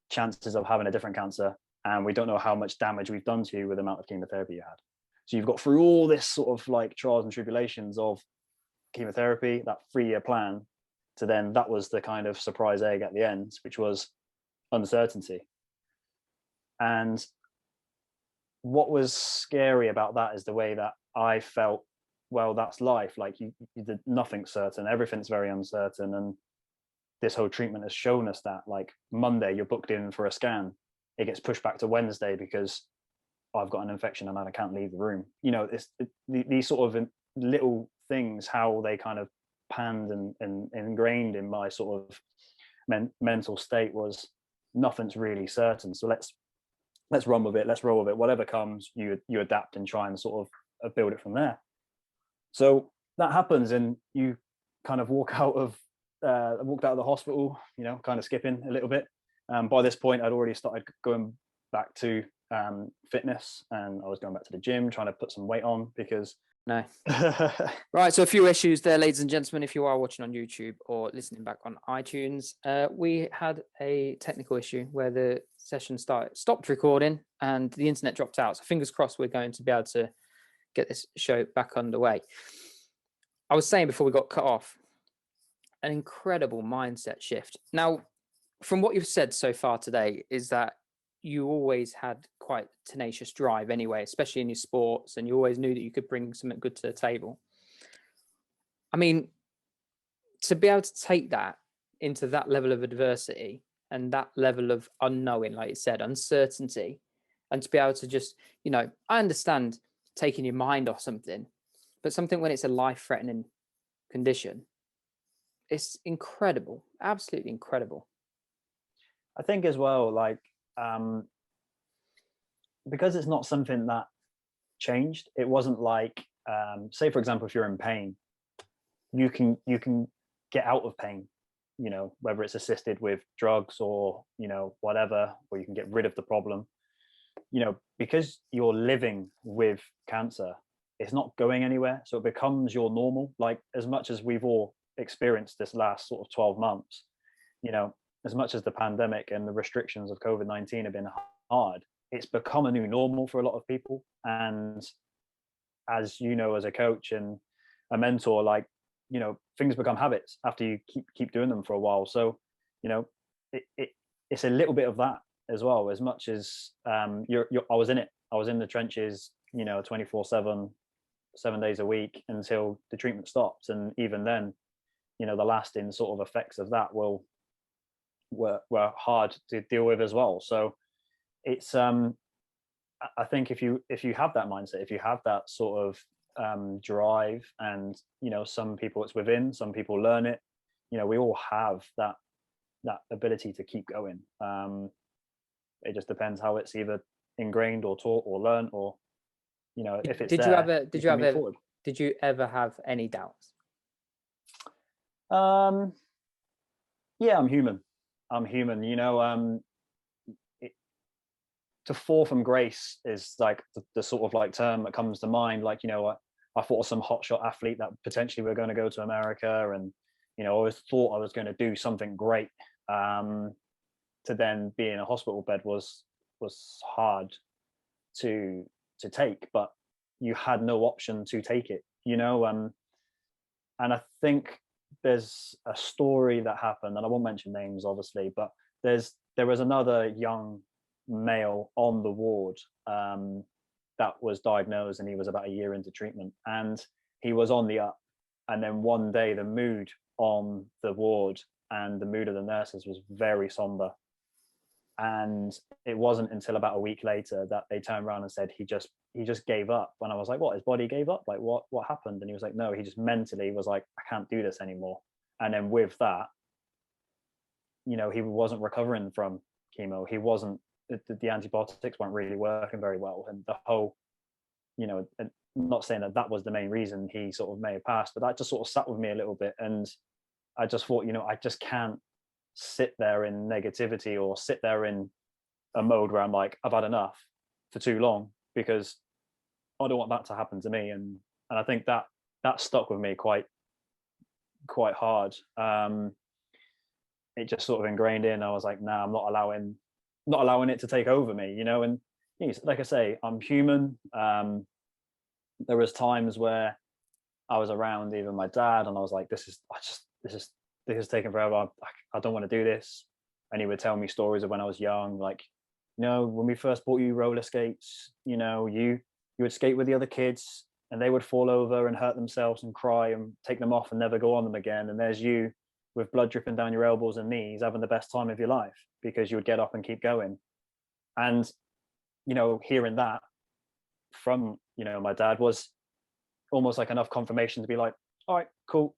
B: chances of having a different cancer. And we don't know how much damage we've done to you with the amount of chemotherapy you had. So you've got through all this sort of like trials and tribulations of chemotherapy, that 3-year plan, to then that was the kind of surprise egg at the end, which was uncertainty. And what was scary about that is the way that I felt, well, that's life. Like you did nothing certain, everything's very uncertain. And this whole treatment has shown us that, like, Monday you're booked in for a scan, it gets pushed back to Wednesday because I've got an infection and I can't leave the room. These sort of little things, how they kind of panned and ingrained in my sort of mental state was, nothing's really certain. So let's run with it. Let's roll with it. Whatever comes, you adapt and try and sort of build it from there. So that happens, and you kind of walked out of the hospital, kind of skipping a little bit. By this point, I'd already started going back to fitness, and I was going back to the gym, trying to put some weight on because.
A: No. Right. So a few issues there, ladies and gentlemen, if you are watching on YouTube or listening back on iTunes, we had a technical issue where the session stopped recording and the internet dropped out. So fingers crossed we're going to be able to get this show back underway. I was saying before we got cut off, an incredible mindset shift. Now, from what you've said so far today, is that you always had quite tenacious drive anyway, especially in your sports, and you always knew that you could bring something good to the table. I mean, to be able to take that into that level of adversity and that level of unknowing, like you said, uncertainty, and to be able to just, I understand taking your mind off something, but something when it's a life-threatening condition, it's incredible, absolutely incredible.
B: I think as well, like, because it's not something that changed. It wasn't like, say for example, if you're in pain, you can get out of pain, whether it's assisted with drugs or whatever, or you can get rid of the problem. Because you're living with cancer, it's not going anywhere, so it becomes your normal. Like, as much as we've all experienced this last sort of 12 months, as much as the pandemic and the restrictions of COVID-19 have been hard, it's become a new normal for a lot of people. And as as a coach and a mentor, like, things become habits after you keep doing them for a while. So, it's a little bit of that as well, as much as I was in it. I was in the trenches, 24/7, 7 days a week until the treatment stopped. And even then, the lasting sort of effects of that were hard to deal with as well. So it's I think if you have that mindset, if you have that sort of drive, and some people it's within, some people learn it, we all have that ability to keep going. It just depends how it's either ingrained or taught or learned, or if it's
A: did you ever have any doubts?
B: Yeah, I'm human. To fall from grace is like the sort of like term that comes to mind. Like, I thought of some hotshot athlete that potentially were going to go to America, and I always thought I was going to do something great. To then be in a hospital bed was was hard to take, but you had no option to take it, you know. And I think there's a story that happened, and I won't mention names obviously, but there was another young male on the ward that was diagnosed, and he was about a year into treatment, and he was on the up. And then one day the mood on the ward and the mood of the nurses was very somber, and it wasn't until about a week later that they turned around and said he just gave up. And I was like, what, his body gave up? Like, what happened? And he was like, no, he just mentally was like, I can't do this anymore. And then with that, you know, he wasn't recovering from chemo. He wasn't, the antibiotics weren't really working very well, and the whole, you know, and I'm not saying that was the main reason he sort of may have passed, but that just sort of sat with me a little bit. And I just thought, you know, I just can't sit there in negativity or sit there in a mode where I'm like, I've had enough for too long, because I don't want that to happen to me. And I think that stuck with me quite hard. It just sort of ingrained in. I was like, nah, I'm not allowing it to take over me, you know. And you know, like I say, I'm human. There was times where I was around even my dad, and I was like, this is taking forever. I don't want to do this. And he would tell me stories of when I was young, like, you know, when we first bought you roller skates, you know, you would skate with the other kids and they would fall over and hurt themselves and cry and take them off and never go on them again. And there's you with blood dripping down your elbows and knees having the best time of your life because you would get up and keep going. And, you know, hearing that from, you know, my dad was almost like enough confirmation to be like, all right, cool.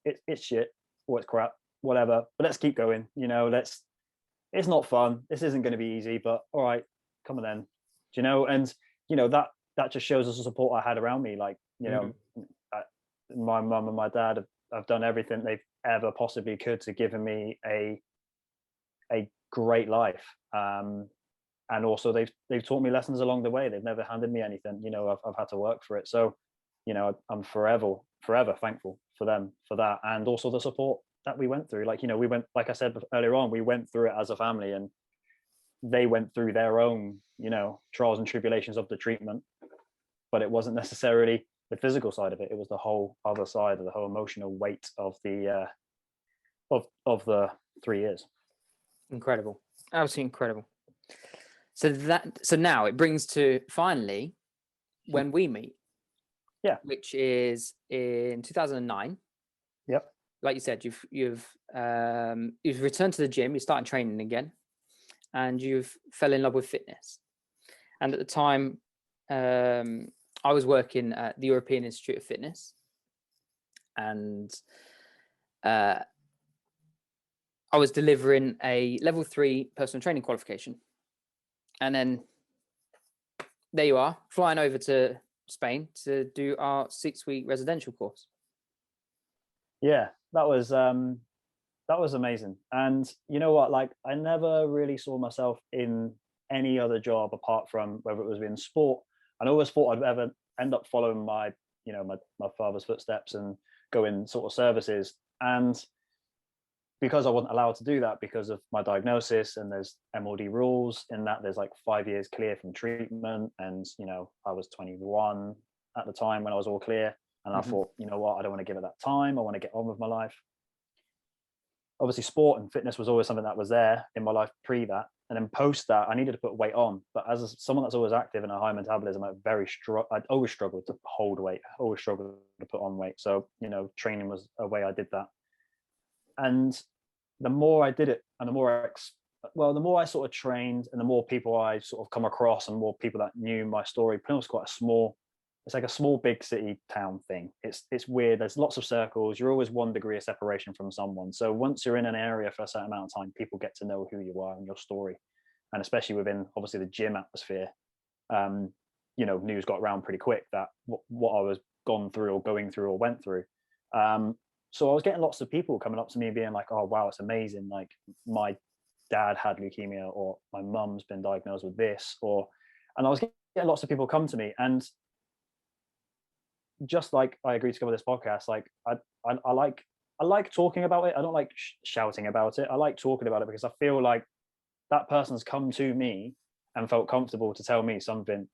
B: It's shit or it's crap, whatever, but let's keep going. You know, it's not fun. This isn't going to be easy, but all right, come on then. Do you know? And, you know, that just shows us the support I had around me. Like, you know, my mum and my dad have done everything they've ever possibly could to give me a great life. And also they've taught me lessons along the way. They've never handed me anything, you know. I've had to work for it. So, you know, I'm forever thankful for them for that. And also the support that we went through. Like, you know, we went, like I said earlier on, we went through it as a family, and they went through their own, you know, trials and tribulations of the treatment, but it wasn't necessarily the physical side of it. It was the whole other side of the whole emotional weight of the of the 3 years.
A: Incredible. Absolutely incredible. So now it brings to finally when we meet.
B: Yeah.
A: Which is in 2009.
B: Yep.
A: Like you said, you've returned to the gym, you started training again, and you've fell in love with fitness. And at the time, I was working at the European Institute of Fitness, and I was delivering a level 3 personal training qualification. And then there you are, flying over to Spain to do our 6-week residential course.
B: Yeah, that was amazing. And you know what, like, I never really saw myself in any other job apart from whether it was in sport. I always thought I'd ever end up following my father's footsteps and go in sort of services. And because I wasn't allowed to do that because of my diagnosis, and there's MLD rules in that there's like 5 years clear from treatment, and you know, I was 21 at the time when I was all clear, and I thought, you know what, I don't want to give it that time. I want to get on with my life. Obviously sport and fitness was always something that was there in my life pre that, and then post that I needed to put weight on. But as someone that's always active and a high metabolism, I'd always struggled to hold weight, always struggled to put on weight. So, you know, training was a way I did that. And the more I did it, and the more I sort of trained, and the more people I sort of come across, and more people that knew my story. Plymouth's quite it's like a small big city town thing. It's weird. There's lots of circles. You're always 1 degree of separation from someone. So once you're in an area for a certain amount of time, people get to know who you are and your story, and especially within obviously the gym atmosphere. You know, news got around pretty quick that what I was gone through or going through or went through. So I was getting lots of people coming up to me being like, oh, wow, it's amazing. Like, my dad had leukemia, or my mum's been diagnosed with this, and I was getting lots of people come to me. And just like I agreed to go with this podcast, like I like talking about it. I don't like shouting about it. I like talking about it because I feel like that person's come to me and felt comfortable to tell me something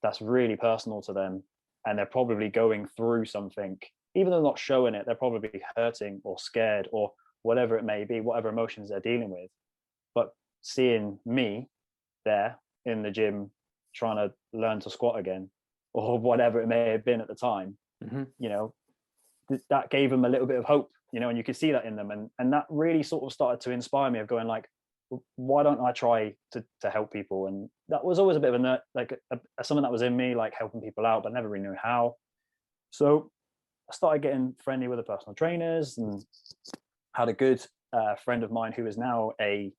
B: that's really personal to them, and they're probably going through something, even though they're not showing it, they're probably hurting or scared or whatever it may be, whatever emotions they're dealing with. But seeing me there in the gym trying to learn to squat again, or whatever it may have been at the time, you know, that gave them a little bit of hope, you know, and you could see that in them. And that really sort of started to inspire me of going like, why don't I try to help people? And that was always a bit of something that was in me, like helping people out, but never really knew how. So I started getting friendly with the personal trainers, and had a good friend of mine who is now a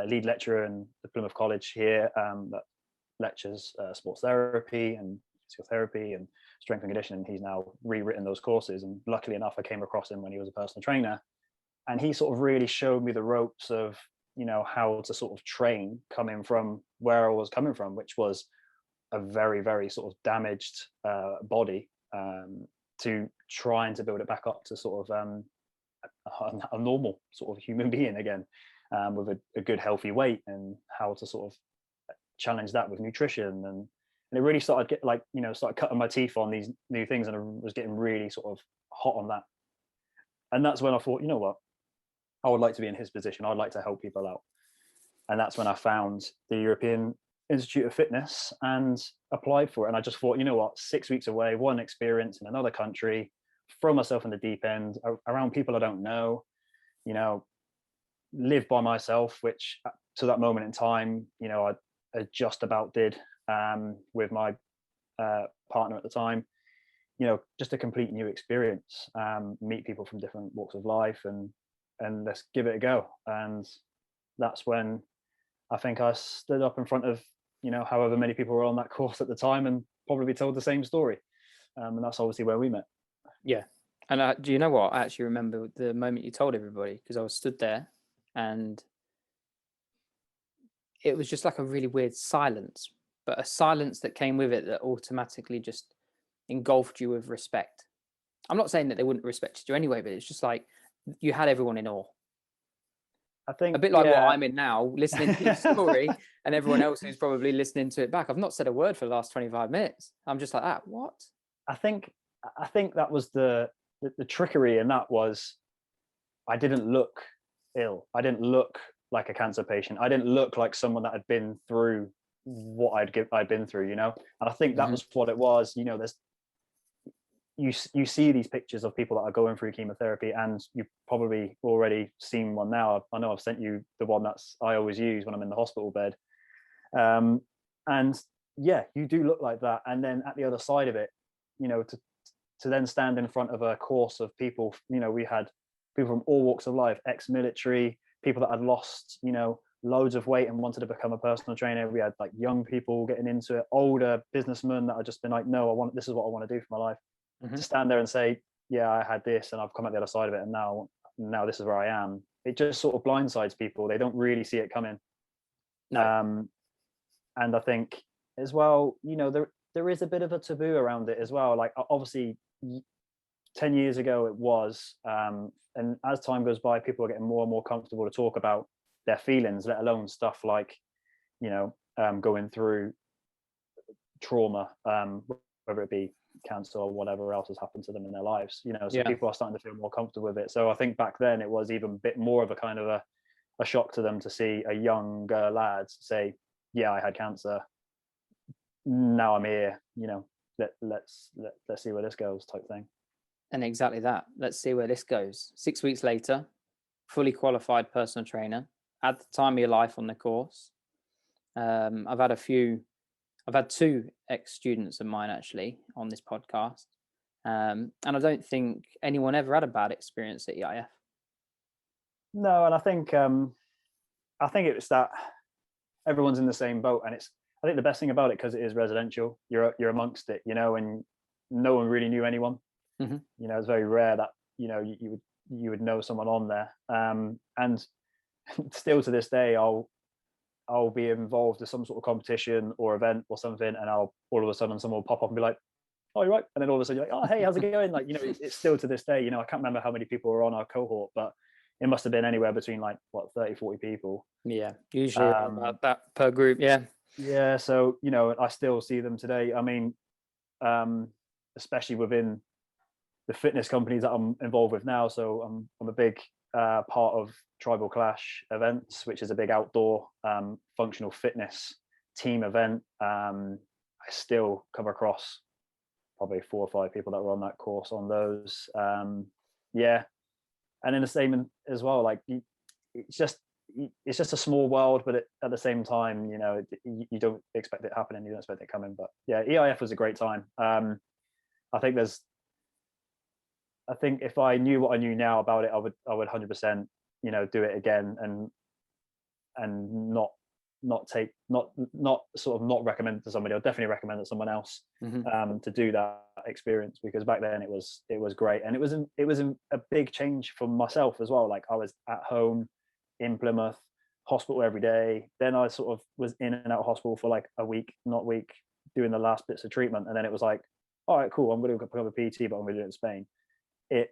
B: lead lecturer in the Plymouth College here, that lectures sports therapy and physical therapy and strength and conditioning. He's now rewritten those courses, and luckily enough I came across him when he was a personal trainer, and he sort of really showed me the ropes of, you know, how to sort of train, coming from where I was coming from, which was a very, very sort of damaged body, to trying to build it back up to sort of a normal sort of human being again, with a good healthy weight, and how to sort of challenge that with nutrition. And it really started started cutting my teeth on these new things, and I was getting really sort of hot on that. And that's when I thought, you know what, I would like to be in his position. I'd like to help people out. And that's when I found the European Institute of Fitness and applied for it. And I just thought, you know what, 6 weeks away, one experience in another country, throw myself in the deep end around people I don't know, you know, live by myself, which to that moment in time, you know, I just about did, with my partner at the time. You know, just a complete new experience, meet people from different walks of life, and let's give it a go. And that's when I think I stood up in front of, you know, however many people were on that course at the time, and probably told the same story. And that's obviously where we met.
A: Yeah. And do you know what? I actually remember the moment you told everybody, because I was stood there, and it was just like a really weird silence, but a silence that came with it that automatically just engulfed you with respect. I'm not saying that they wouldn't respect you anyway, but it's just like you had everyone in awe.
B: I think
A: a bit like what I'm in now, listening to your story, and everyone else who's probably listening to it back. I've not said a word for the last 25 minutes. I'm just like, what?
B: I think that was the trickery, and that was, I didn't look ill. I didn't look like a cancer patient. I didn't look like someone that had been through what I'd been through, you know. And I think that was what it was. You know, there's you see these pictures of people that are going through chemotherapy, and you've probably already seen one now. I know I've sent you the one that's I always use when I'm in the hospital bed. And yeah, you do look like that. And then at the other side of it, you know, to then stand in front of a course of people, you know, we had people from all walks of life, ex-military, people that had lost, you know, loads of weight and wanted to become a personal trainer. We had like young people getting into it, older businessmen that had just been like, no, this is what I want to do for my life. To stand there and say, yeah, I had this and I've come out the other side of it, and now this is where I am. It just sort of blindsides people. They don't really see it coming. No. And I think as well, you know, there is a bit of a taboo around it as well. Like obviously 10 years ago it was, and as time goes by, people are getting more and more comfortable to talk about their feelings, let alone stuff like, you know, going through trauma, whether it be cancer or whatever else has happened to them in their lives, you know. So people are starting to feel more comfortable with it. So I think back then it was even a bit more of a kind of a shock to them to see a young lad say, yeah, I had cancer, now I'm here, you know, let's see where this goes, type thing.
A: And exactly that, let's see where this goes. 6 weeks later, fully qualified personal trainer at the time of your life on the course. I've had two ex-students of mine actually on this podcast. And I don't think anyone ever had a bad experience at EIF.
B: No, and I think it's that everyone's in the same boat, and I think the best thing about it, because it is residential, you're amongst it, you know, and no one really knew anyone. You know, it's very rare that, you know, you would know someone on there. And still to this day, I'll be involved in some sort of competition or event or something, and all of a sudden someone will pop up and be like, oh, you're right. And then all of a sudden you're like, oh, hey, how's it going? Like, you know, it's still to this day, you know, I can't remember how many people were on our cohort, but it must have been anywhere between like 30, 40 people.
A: Yeah, usually about that per group. Yeah.
B: Yeah, so I still see them today. I mean, especially within the fitness companies that I'm involved with now. So I'm a big part of Tribal Clash events, which is a big outdoor functional fitness team event. I still come across probably 4 or 5 people that were on that course on those. Yeah, and in the same as well, like it's just a small world, but at the same time, you don't expect it happening, you don't expect it coming. But yeah, EIF was a great time. I think if I knew what I knew now about it, I would 100% do it again, and not recommend it to somebody. I'll definitely recommend it to someone else to do that experience, because back then it was great, and it was a big change for myself as well. Like, I was at home in Plymouth, hospital every day. Then I sort of was in and out of hospital for like a week, doing the last bits of treatment, and then it was like, all right, cool, I'm going to become a PT, but I'm going to do it in Spain. It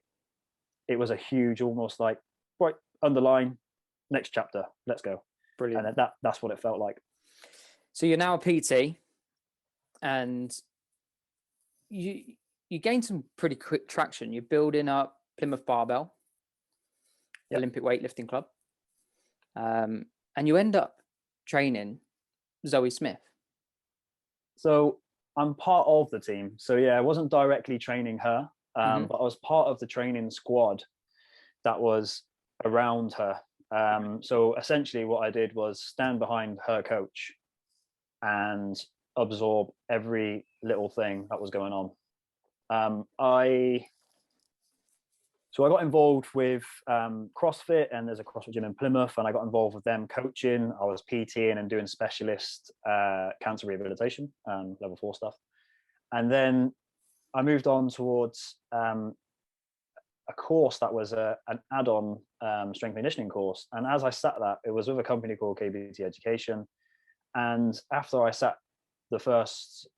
B: was a huge, almost like, right, underline, next chapter, let's go.
A: Brilliant.
B: And that's what it felt like.
A: So you're now a PT, and you gained some pretty quick traction. You're building up Plymouth Barbell,
B: Yep.
A: Olympic weightlifting club, and you end up training Zoe Smith.
B: So I'm part of the team. So yeah, I wasn't directly training her, but I was part of the training squad that was around her. So essentially what I did was stand behind her coach and absorb every little thing that was going on. So I got involved with CrossFit, and there's a CrossFit gym in Plymouth, and I got involved with them coaching. I was PTing and doing specialist cancer rehabilitation, level 4 stuff. And then I moved on towards a course that was an add-on strength and conditioning course. And as I sat that, it was with a company called KBT Education. And after I sat the first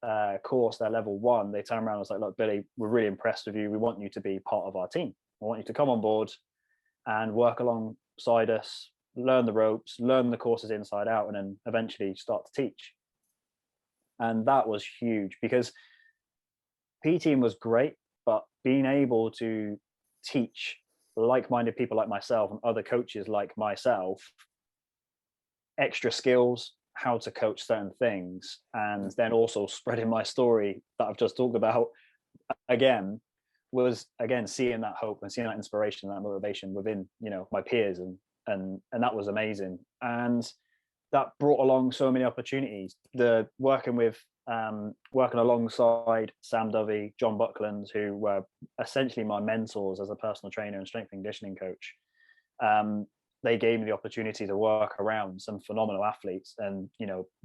B: course, their level 1, they turned around and was like, look, Billy, we're really impressed with you. We want you to be part of our team. I want you to come on board and work alongside us, learn the ropes, learn the courses inside out, and then eventually start to teach. And that was huge, because PTing was great, but being able to teach like-minded people like myself and other coaches like myself extra skills, how to coach certain things, and then also spreading my story that I've just talked about again, was seeing that hope and seeing that inspiration, that motivation within my peers, and that was amazing. And that brought along so many opportunities. The working alongside Sam Dovey, John Buckland, who were essentially my mentors as a personal trainer and strength and conditioning coach. They gave me the opportunity to work around some phenomenal athletes, and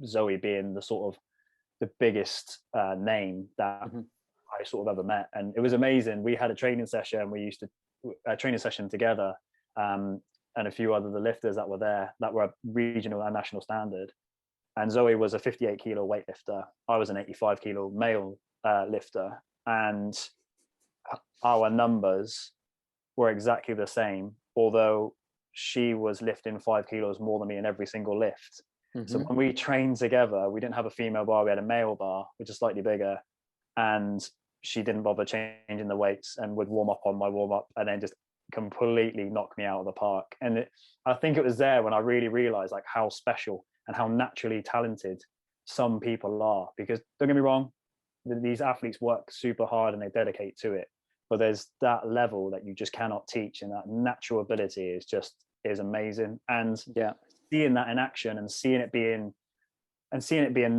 B: Zoe being the sort of the biggest name that I sort of ever met. And it was amazing. We had a training session. We used to a training session together, and a few other the lifters that were there that were regional and national standard. And Zoe was a 58 kilo weightlifter. I was an 85 kilo male lifter, and our numbers were exactly the same, although she was lifting 5 kilos more than me in every single lift. So when we trained together, we didn't have a female bar, we had a male bar, which is slightly bigger. And she didn't bother changing the weights and would warm up on my warm up and then just completely knock me out of the park. And I think it was there when I really realized like how special and how naturally talented some people are. Because don't get me wrong, these athletes work super hard and they dedicate to it, but there's that level that you just cannot teach, and that natural ability is amazing. And seeing that in action and seeing it being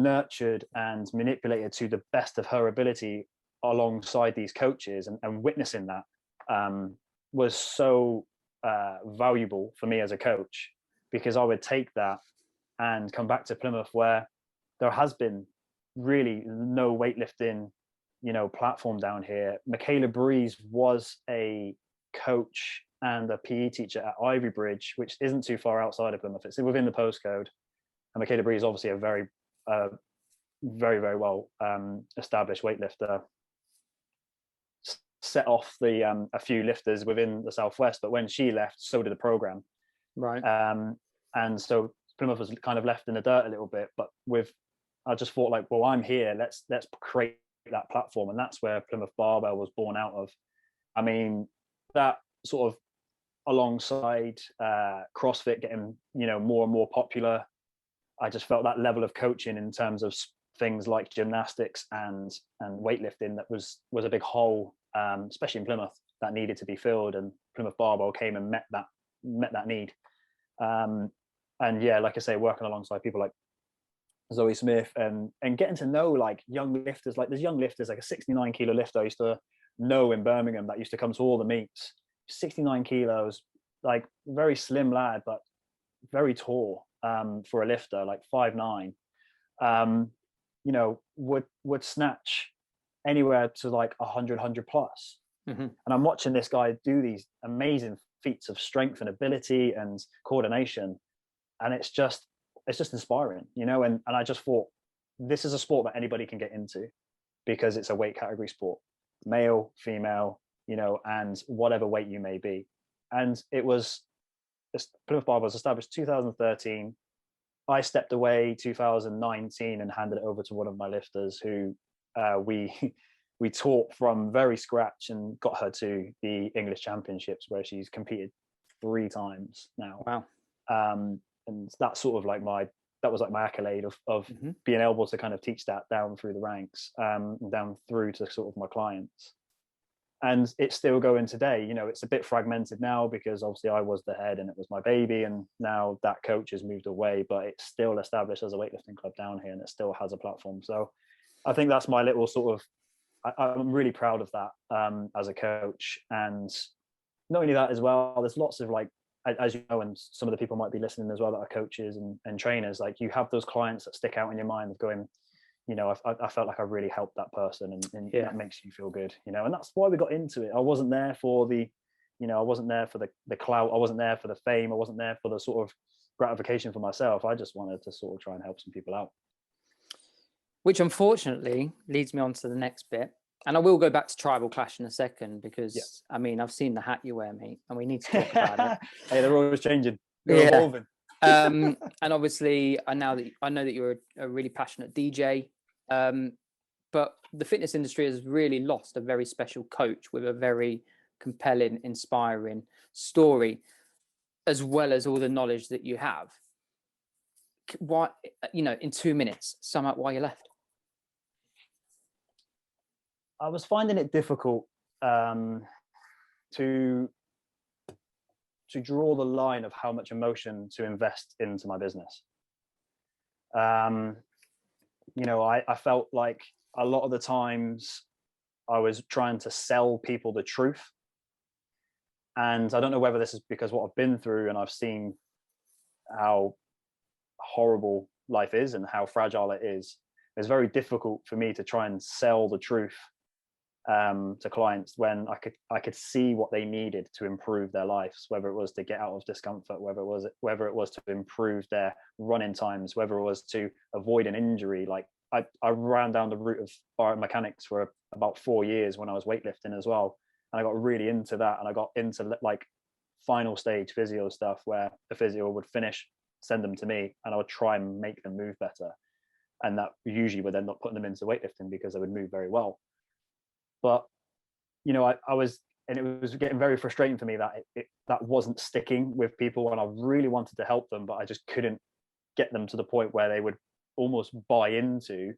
B: nurtured and manipulated to the best of her ability alongside these coaches, and witnessing that was so valuable for me as a coach, because I would take that and come back to Plymouth, where there has been really no weightlifting platform down here. Michaela Breeze was a coach and a PE teacher at Ivy Bridge, which isn't too far outside of Plymouth. It's within the postcode. And Michaela Breeze is obviously a very, very well established weightlifter. Set off a few lifters within the Southwest, but when she left, so did the program.
A: Right.
B: And so Plymouth was kind of left in the dirt a little bit, but with I just thought like, well, I'm here. Let's create that platform, and that's where Plymouth Barbell was born out of. I mean, that sort of alongside CrossFit getting, you know, more and more popular, I just felt that level of coaching in terms of things like gymnastics and weightlifting that was a big hole, especially in Plymouth, that needed to be filled, and Plymouth Barbell came and met that need. And yeah, like I say, working alongside people like Zoe Smith and getting to know like young lifters, like there's young lifters, like a 69 kilo lifter I used to know in Birmingham that used to come to all the meets, 69 kilos, like very slim lad, but very tall for a lifter, like 5'9", you know, would snatch anywhere to like 100 plus.
A: Mm-hmm.
B: And I'm watching this guy do these amazing feats of strength and ability and coordination, and it's just inspiring, you know. And I just thought, this is a sport that anybody can get into, because it's a weight category sport, male, female, you know, and whatever weight you may be. And it was, Plymouth Barbell was established 2013. I stepped away 2019 and handed it over to one of my lifters who we taught from very scratch and got her to the English Championships, where she's competed 3 times now.
A: Wow.
B: And that's sort of like that was like my accolade of mm-hmm. being able to kind of teach that down through the ranks, down through to sort of my clients. And it's still going today. You know, it's a bit fragmented now because obviously I was the head and it was my baby, and now that coach has moved away, but it's still established as a weightlifting club down here, and it still has a platform. So I think that's my little sort of, I'm really proud of that as a coach. And not only that as well, there's lots of like, as you know, and some of the people might be listening as well that are coaches and trainers, like you have those clients that stick out in your mind of going, you know, I felt like I really helped that person, and yeah, that makes you feel good, you know. And that's why we got into it. I wasn't there for the, you know, I wasn't there for the clout. I wasn't there for the fame. I wasn't there for the sort of gratification for myself. I just wanted to sort of try and help some people out.
A: Which unfortunately leads me on to the next bit. And I will go back to Tribal Clash in a second, because I mean, I've seen the hat you wear, mate, and we need to talk about it.
B: Hey, they're always changing. They're evolving.
A: And obviously, I know that you're a really passionate DJ, but the fitness industry has really lost a very special coach with a very compelling, inspiring story, as well as all the knowledge that you have. Why, you know, in 2 minutes, sum up why you left.
B: I was finding it difficult to draw the line of how much emotion to invest into my business. You know, I felt like a lot of the times I was trying to sell people the truth. And I don't know whether this is because what I've been through and I've seen how horrible life is and how fragile it is. It's very difficult for me to try and sell the truth to clients when I could see what they needed to improve their lives, whether it was to get out of discomfort, whether it was to improve their running times, whether it was to avoid an injury. Like I ran down the route of biomechanics for about 4 years when I was weightlifting as well, and I got really into that, and I got into like final stage physio stuff where the physio would finish, send them to me, and I would try and make them move better, and that usually would end up putting them into weightlifting because they would move very well. But, you know, I was, and it was getting very frustrating for me that that wasn't sticking with people, and I really wanted to help them, but I just couldn't get them to the point where they would almost buy into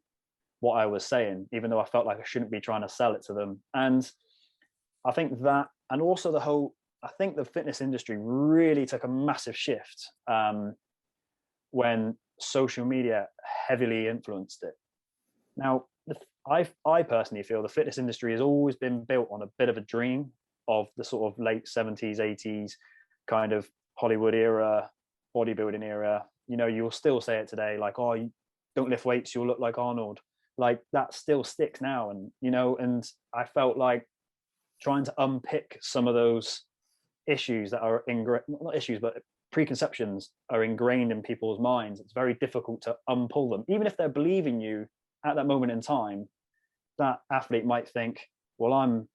B: what I was saying, even though I felt like I shouldn't be trying to sell it to them. And I think that, and also I think the fitness industry really took a massive shift when social media heavily influenced it. Now, I personally feel the fitness industry has always been built on a bit of a dream of the sort of late 70s, 80s kind of Hollywood era, bodybuilding era. You know, you'll still say it today, like, oh, you don't lift weights, you'll look like Arnold. Like that still sticks now. And, you know, and I felt like trying to unpick some of those issues that are not issues, but preconceptions are ingrained in people's minds. It's very difficult to unpull them. Even if they're believing you at that moment in time, that athlete might think, well, I'm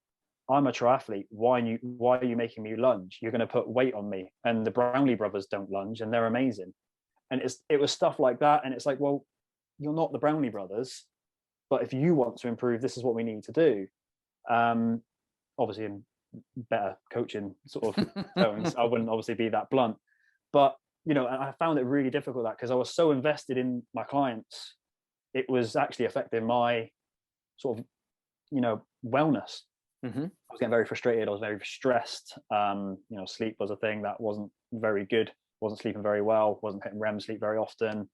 B: a triathlete. Why are you making me lunge? You're going to put weight on me. And the Brownlee brothers don't lunge, and they're amazing. And it was stuff like that. And it's like, well, you're not the Brownlee brothers, but if you want to improve, this is what we need to do. Obviously in better coaching sort of tones, I wouldn't obviously be that blunt, but I found it really difficult because I was so invested in my clients, it was actually affecting my sort of wellness. I was getting very frustrated, I was very stressed. Sleep was a thing that wasn't very good, wasn't sleeping very well, wasn't getting REM sleep very often,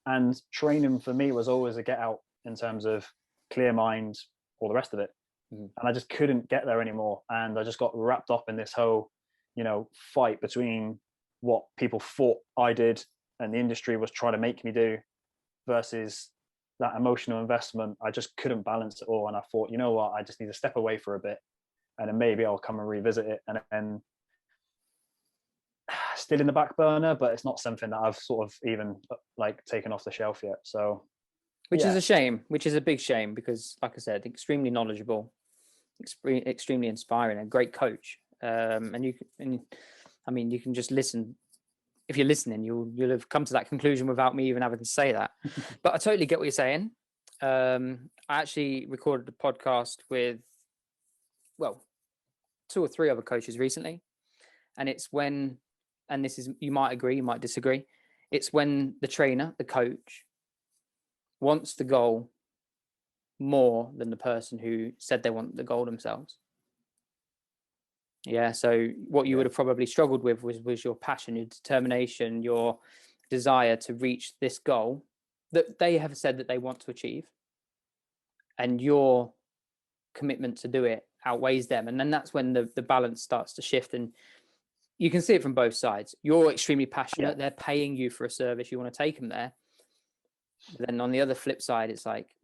B: and training for me was always a get out in terms of clear mind, all the rest of it. And I just couldn't get there anymore, and I just got wrapped up in this whole fight between what people thought I did and the industry was trying to make me do versus that emotional investment. I just couldn't balance it all, and I thought, you know what, I just need to step away for a bit, and then maybe I'll come and revisit it. And then still in the back burner, but it's not something that I've sort of even like taken off the shelf yet. So
A: which is a shame, which is a big shame, because like I said, extremely knowledgeable, extremely inspiring, a great coach. And you can just listen. If you're listening, you'll have come to that conclusion without me even having to say that. But I totally get what you're saying. I actually recorded a podcast with, 2 or 3 other coaches recently. And it's when, and this is, you might agree, you might disagree, it's when the trainer, the coach, wants the goal more than the person who said they want the goal themselves. Yeah, so what you would have probably struggled with was your passion, your determination, your desire to reach this goal that they have said that they want to achieve, and your commitment to do it outweighs them. And then that's when the balance starts to shift, and you can see it from both sides. You're extremely passionate, they're paying you for a service, you want to take them there. But then on the other flip side, it's like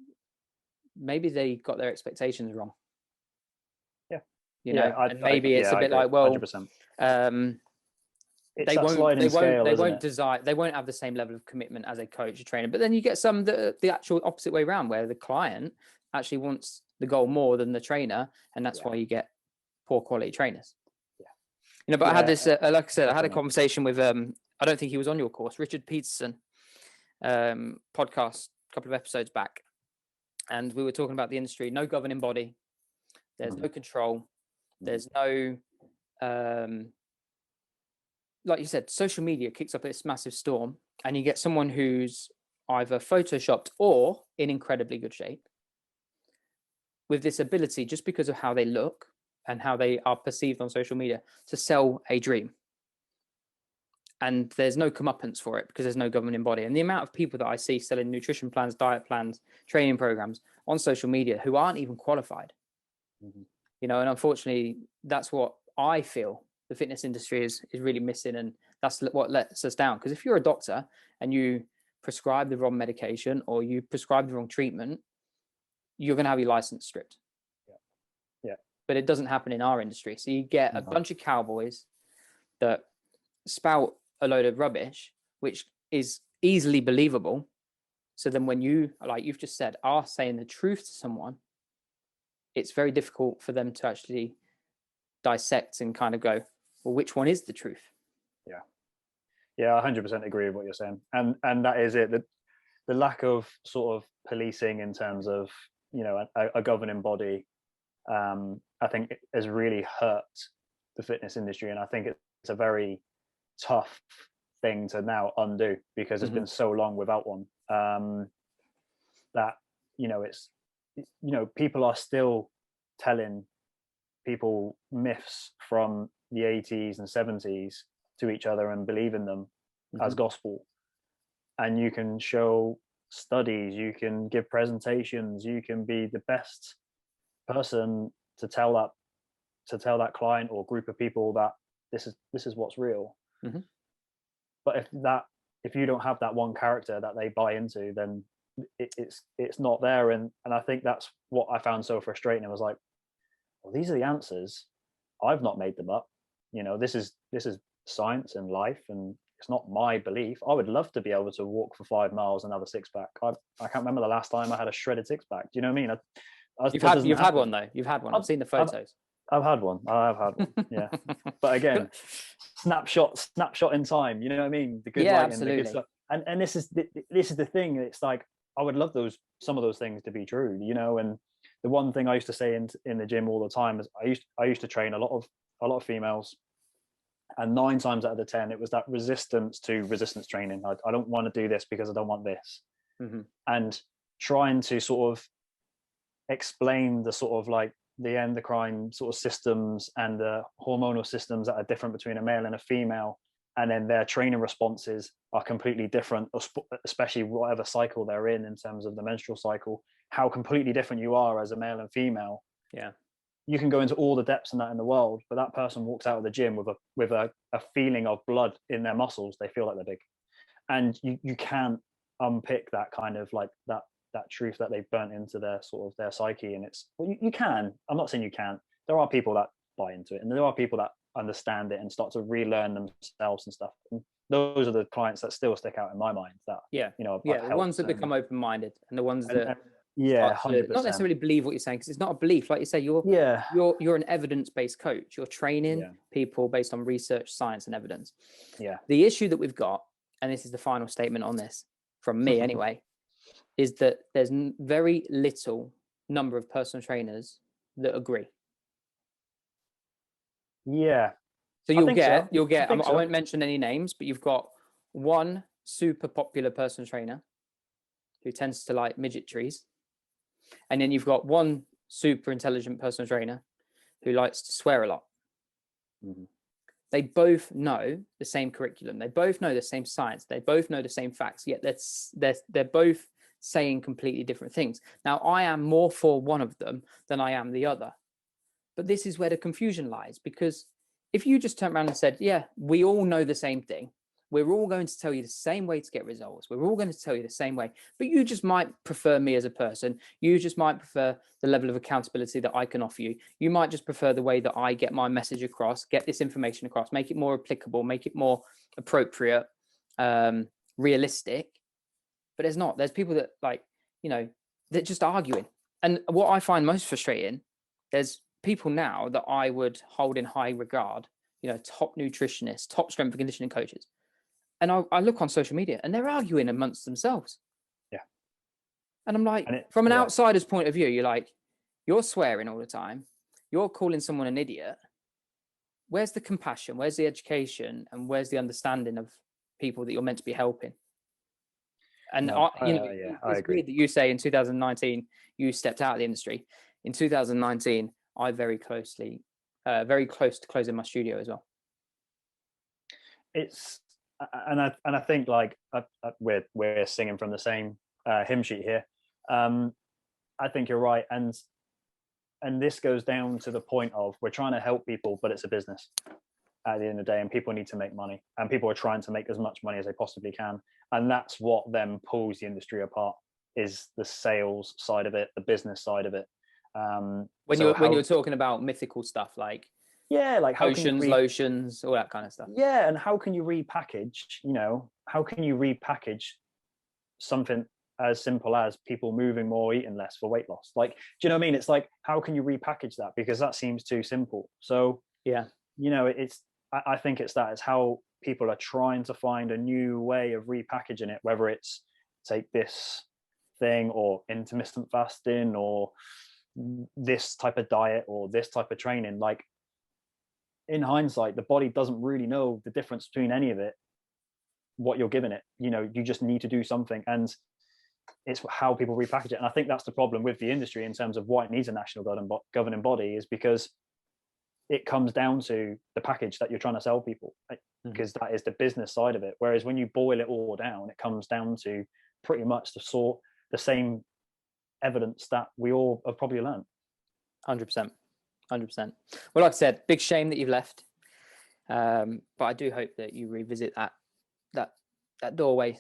A: maybe they got their expectations wrong. And maybe it's a bit like, well, 100%. They won't have the same level of commitment as a coach or trainer. But then you get some the actual opposite way around, where the client actually wants the goal more than the trainer, and that's why you get poor quality trainers. But I had this, like I said, I had a conversation with I don't think he was on your course, Richard Peterson, podcast a couple of episodes back, and we were talking about the industry. No governing body, there's no control. There's no, like you said, social media kicks up this massive storm, and you get someone who's either photoshopped or in incredibly good shape, with this ability, just because of how they look and how they are perceived on social media, to sell a dream. And there's no comeuppance for it because there's no governing body. And the amount of people that I see selling nutrition plans, diet plans, training programs on social media who aren't even qualified. And unfortunately, that's what I feel the fitness industry is really missing, and that's what lets us down. Because if you're a doctor and you prescribe the wrong medication or you prescribe the wrong treatment, you're going to have your license stripped. But it doesn't happen in our industry. So you get a bunch of cowboys that spout a load of rubbish, which is easily believable. So then when you, like you've just said, are saying the truth to someone, it's very difficult for them to actually dissect and kind of go, well, which one is the truth?
B: Yeah, 100% agree with what you're saying. And that is it. The lack of sort of policing in terms of, a governing body, I think has really hurt the fitness industry. And I think it's a very tough thing to now undo, because it's been so long without one, that, it's, people are still telling people myths from the 80s and 70s to each other and believe in them as gospel. And you can show studies, you can give presentations, you can be the best person to tell that client or group of people that this is what's real. But if you don't have that one character that they buy into, then it's not there. And I think that's what I found so frustrating. I was like, well, these are the answers. I've not made them up. This is science and life, and it's not my belief. I would love to be able to walk for 5 miles and have a six-pack. I can't remember the last time I had a shredded six-pack. Do you know what I mean? You've
A: had one though. You've had one. I've seen the photos.
B: I've had one. Yeah. But again, snapshot in time. You know what I mean? The good lighting, absolutely. And this is the thing. It's like, I would love some of those things to be true, you know. And the one thing I used to say in the gym all the time is I used to train a lot of females, and 9 times out of the 10 it was that resistance to resistance training. I don't want to do this because I don't want this. And trying to sort of explain the sort of like the endocrine sort of systems and the hormonal systems that are different between a male and a female, and then their training responses are completely different, especially whatever cycle they're in terms of the menstrual cycle, how completely different you are as a male and female.
A: Yeah.
B: You can go into all the depths in that in the world, but that person walks out of the gym with a feeling of blood in their muscles. They feel like they're big. And you can't unpick that kind of like that truth that they've burnt into their sort of their psyche. And it's, well, you can, I'm not saying you can't. There are people that buy into it, and there are people that understand it and start to relearn themselves and stuff. And those are the clients that still stick out in my mind, that,
A: Yeah.
B: you know,
A: Yeah. The ones that become open-minded, and the ones that
B: yeah, 100%.
A: not necessarily believe what you're saying, because it's not a belief. Like you say, you're an evidence-based coach. You're training people based on research, science, and evidence.
B: Yeah.
A: The issue that we've got, and this is the final statement on this from me anyway, is that there's very little number of personal trainers that agree.
B: Yeah.
A: So you'll get. I won't mention any names, but you've got one super popular personal trainer who tends to like midget trees, and then you've got one super intelligent personal trainer who likes to swear a lot. They both know the same curriculum. They both know the same science. They both know the same facts. Yet they're both saying completely different things. Now, I am more for one of them than I am the other. But this is where the confusion lies, because if you just turn around and said, yeah, we all know the same thing, we're all going to tell you the same way to get results, we're all going to tell you the same way, but you just might prefer me as a person, you just might prefer the level of accountability that I can offer you, you might just prefer the way that I get my message across, get this information across, make it more applicable, make it more appropriate, realistic. But there's not. There's people that, like, you know, that just arguing. And what I find most frustrating, there's people now that I would hold in high regard, you know, top nutritionists, top strength and conditioning coaches. And I look on social media and they're arguing amongst themselves.
B: Yeah.
A: And I'm like, from an outsider's point of view, you're like, you're swearing all the time. You're calling someone an idiot. Where's the compassion? Where's the education? And where's the understanding of people that you're meant to be helping? And it's weird that you say in 2019 you stepped out of the industry. In 2019, I very close to closing my studio as well.
B: It's and I think like we're singing from the same hymn sheet here. I think you're right, and this goes down to the point of we're trying to help people, but it's a business at the end of the day, and people need to make money, and people are trying to make as much money as they possibly can, and that's what then pulls the industry apart, is the sales side of it, the business side of it.
A: When you're talking about mythical stuff like
B: like
A: potions, lotions, all that kind of stuff.
B: Yeah, and how can you repackage? You know, how can you repackage something as simple as people moving more, eating less for weight loss? Like, do you know what I mean? It's like, how can you repackage that? Because that seems too simple. So
A: yeah,
B: you know, I think it's how people are trying to find a new way of repackaging it, whether it's take this thing or intermittent fasting or this type of diet or this type of training. Like, in hindsight, the body doesn't really know the difference between any of it, what you're giving it. You know, you just need to do something, and it's how people repackage it. And I think that's the problem with the industry in terms of why it needs a national governing body, is because it comes down to the package that you're trying to sell people, because that is the business side of it. Whereas when you boil it all down, it comes down to pretty much the same evidence that we all have probably learned.
A: 100%. Well, like I said, big shame that you've left. But I do hope that you revisit that doorway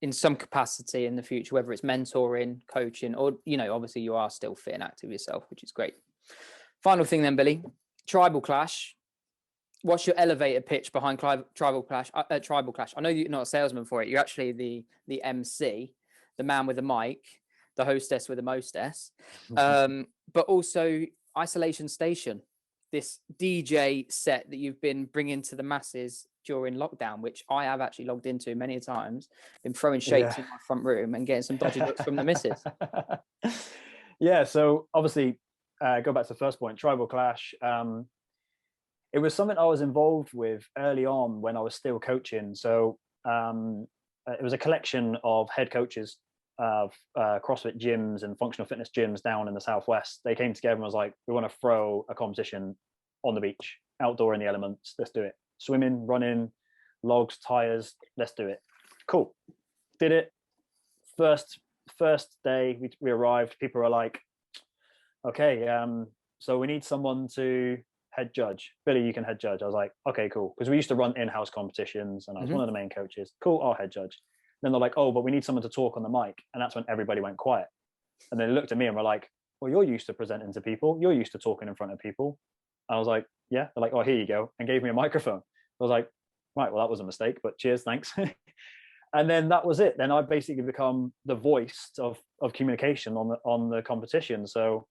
A: in some capacity in the future, whether it's mentoring, coaching, or, you know, obviously you are still fit and active yourself, which is great. Final thing then, Billy. Tribal Clash. What's your elevator pitch behind Tribal Clash? I know you're not a salesman for it. You're actually the MC, the man with the mic, the hostess with the mostess, but also Isolation Station. this DJ set that you've been bringing to the masses during lockdown, which I have actually logged into many times, been throwing shapes in my front room and getting some dodgy looks from the missus.
B: Yeah, so obviously, go back to the first point, Tribal Clash. It was something I was involved with early on when I was still coaching. So it was a collection of head coaches of CrossFit gyms and functional fitness gyms down in the Southwest. They came together and was like, we want to throw a competition on the beach, outdoor in the elements. Let's do it. Swimming, running, logs, tires. Let's do it. Cool. Did it. First day we arrived. People were like, okay, so we need someone to head judge. Billy, you can head judge. I was like, okay, cool. Because we used to run in-house competitions and I was one of the main coaches. Cool, I'll head judge. Then they're like, oh, but we need someone to talk on the mic. And that's when everybody went quiet. And they looked at me and were like, well, you're used to presenting to people. You're used to talking in front of people. And I was like, yeah. They're like, oh, here you go. And gave me a microphone. I was like, right, well, that was a mistake, but cheers, thanks. And then that was it. Then I basically become the voice of communication on the competition. So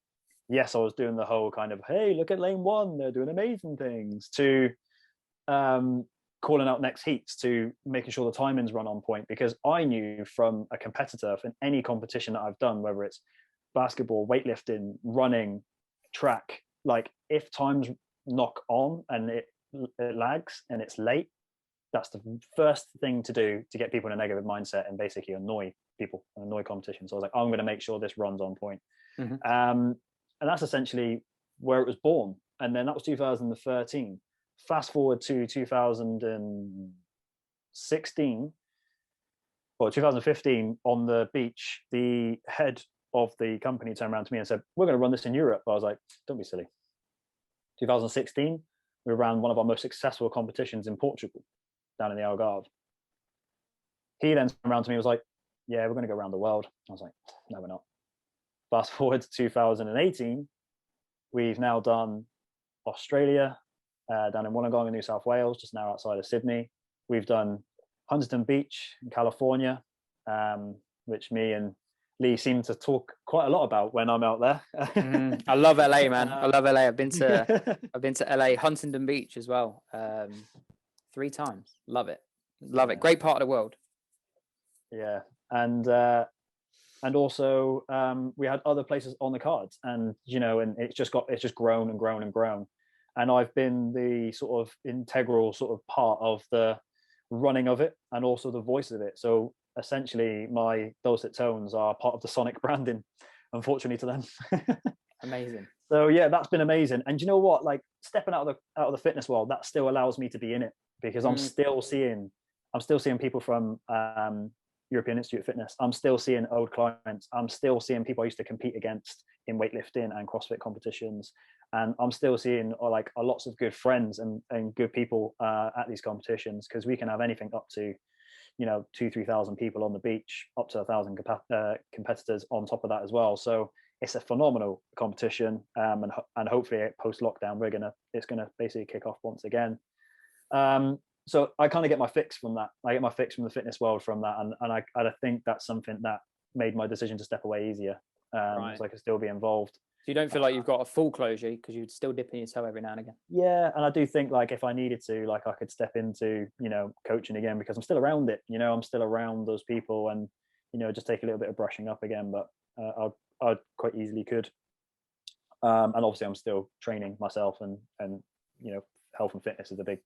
B: yes, I was doing the whole kind of, hey, look at lane one, they're doing amazing things, to calling out next heats, to making sure the timings run on point, because I knew from a competitor in any competition that I've done, whether it's basketball, weightlifting, running, track, like if times knock on and it lags and it's late, that's the first thing to do to get people in a negative mindset and basically annoy people and annoy competition. So I was like, I'm going to make sure this runs on point. And that's essentially where it was born. And then that was 2013. Fast forward to 2016 or 2015 on the beach, the head of the company turned around to me and said, we're going to run this in Europe. I was like, don't be silly. 2016, we ran one of our most successful competitions in Portugal, down in the Algarve. He then turned around to me and was like, yeah, we're going to go around the world. I was like, no, we're not. Fast forward to 2018, we've now done Australia, down in Wollongong in New South Wales, just now outside of Sydney. We've done Huntington Beach in California, which me and Lee seem to talk quite a lot about when I'm out there.
A: I love LA, man. I love LA. I've been to LA, Huntington Beach as well, 3 times. Love it. Great part of the world.
B: Yeah, and also we had other places on the cards, and and it's just grown and grown and grown. And I've been the sort of integral sort of part of the running of it and also the voice of it. So essentially my dulcet tones are part of the Sonic branding, unfortunately to them.
A: Amazing.
B: So yeah, that's been amazing. And you know what, like stepping out of the fitness world, that still allows me to be in it, because I'm still seeing people from European Institute of Fitness. I'm still seeing old clients. I'm still seeing people I used to compete against in weightlifting and CrossFit competitions. And I'm still seeing lots of good friends and good people at these competitions, because we can have anything up to 2,000-3,000 people on the beach, up to 1,000 competitors on top of that as well. So it's a phenomenal competition, and hopefully post lockdown it's gonna basically kick off once again. So I kind of get my fix from that. I get my fix from the fitness world from that, and I think that's something that made my decision to step away easier, so I could still be involved.
A: So you don't feel like you've got a full closure, because you'd still dip in your toe every now and again.
B: Yeah, and I do think like if I needed to, like I could step into coaching again, because I'm still around it. I'm still around those people, and just take a little bit of brushing up again. But I quite easily could. And obviously I'm still training myself, and health and fitness is a big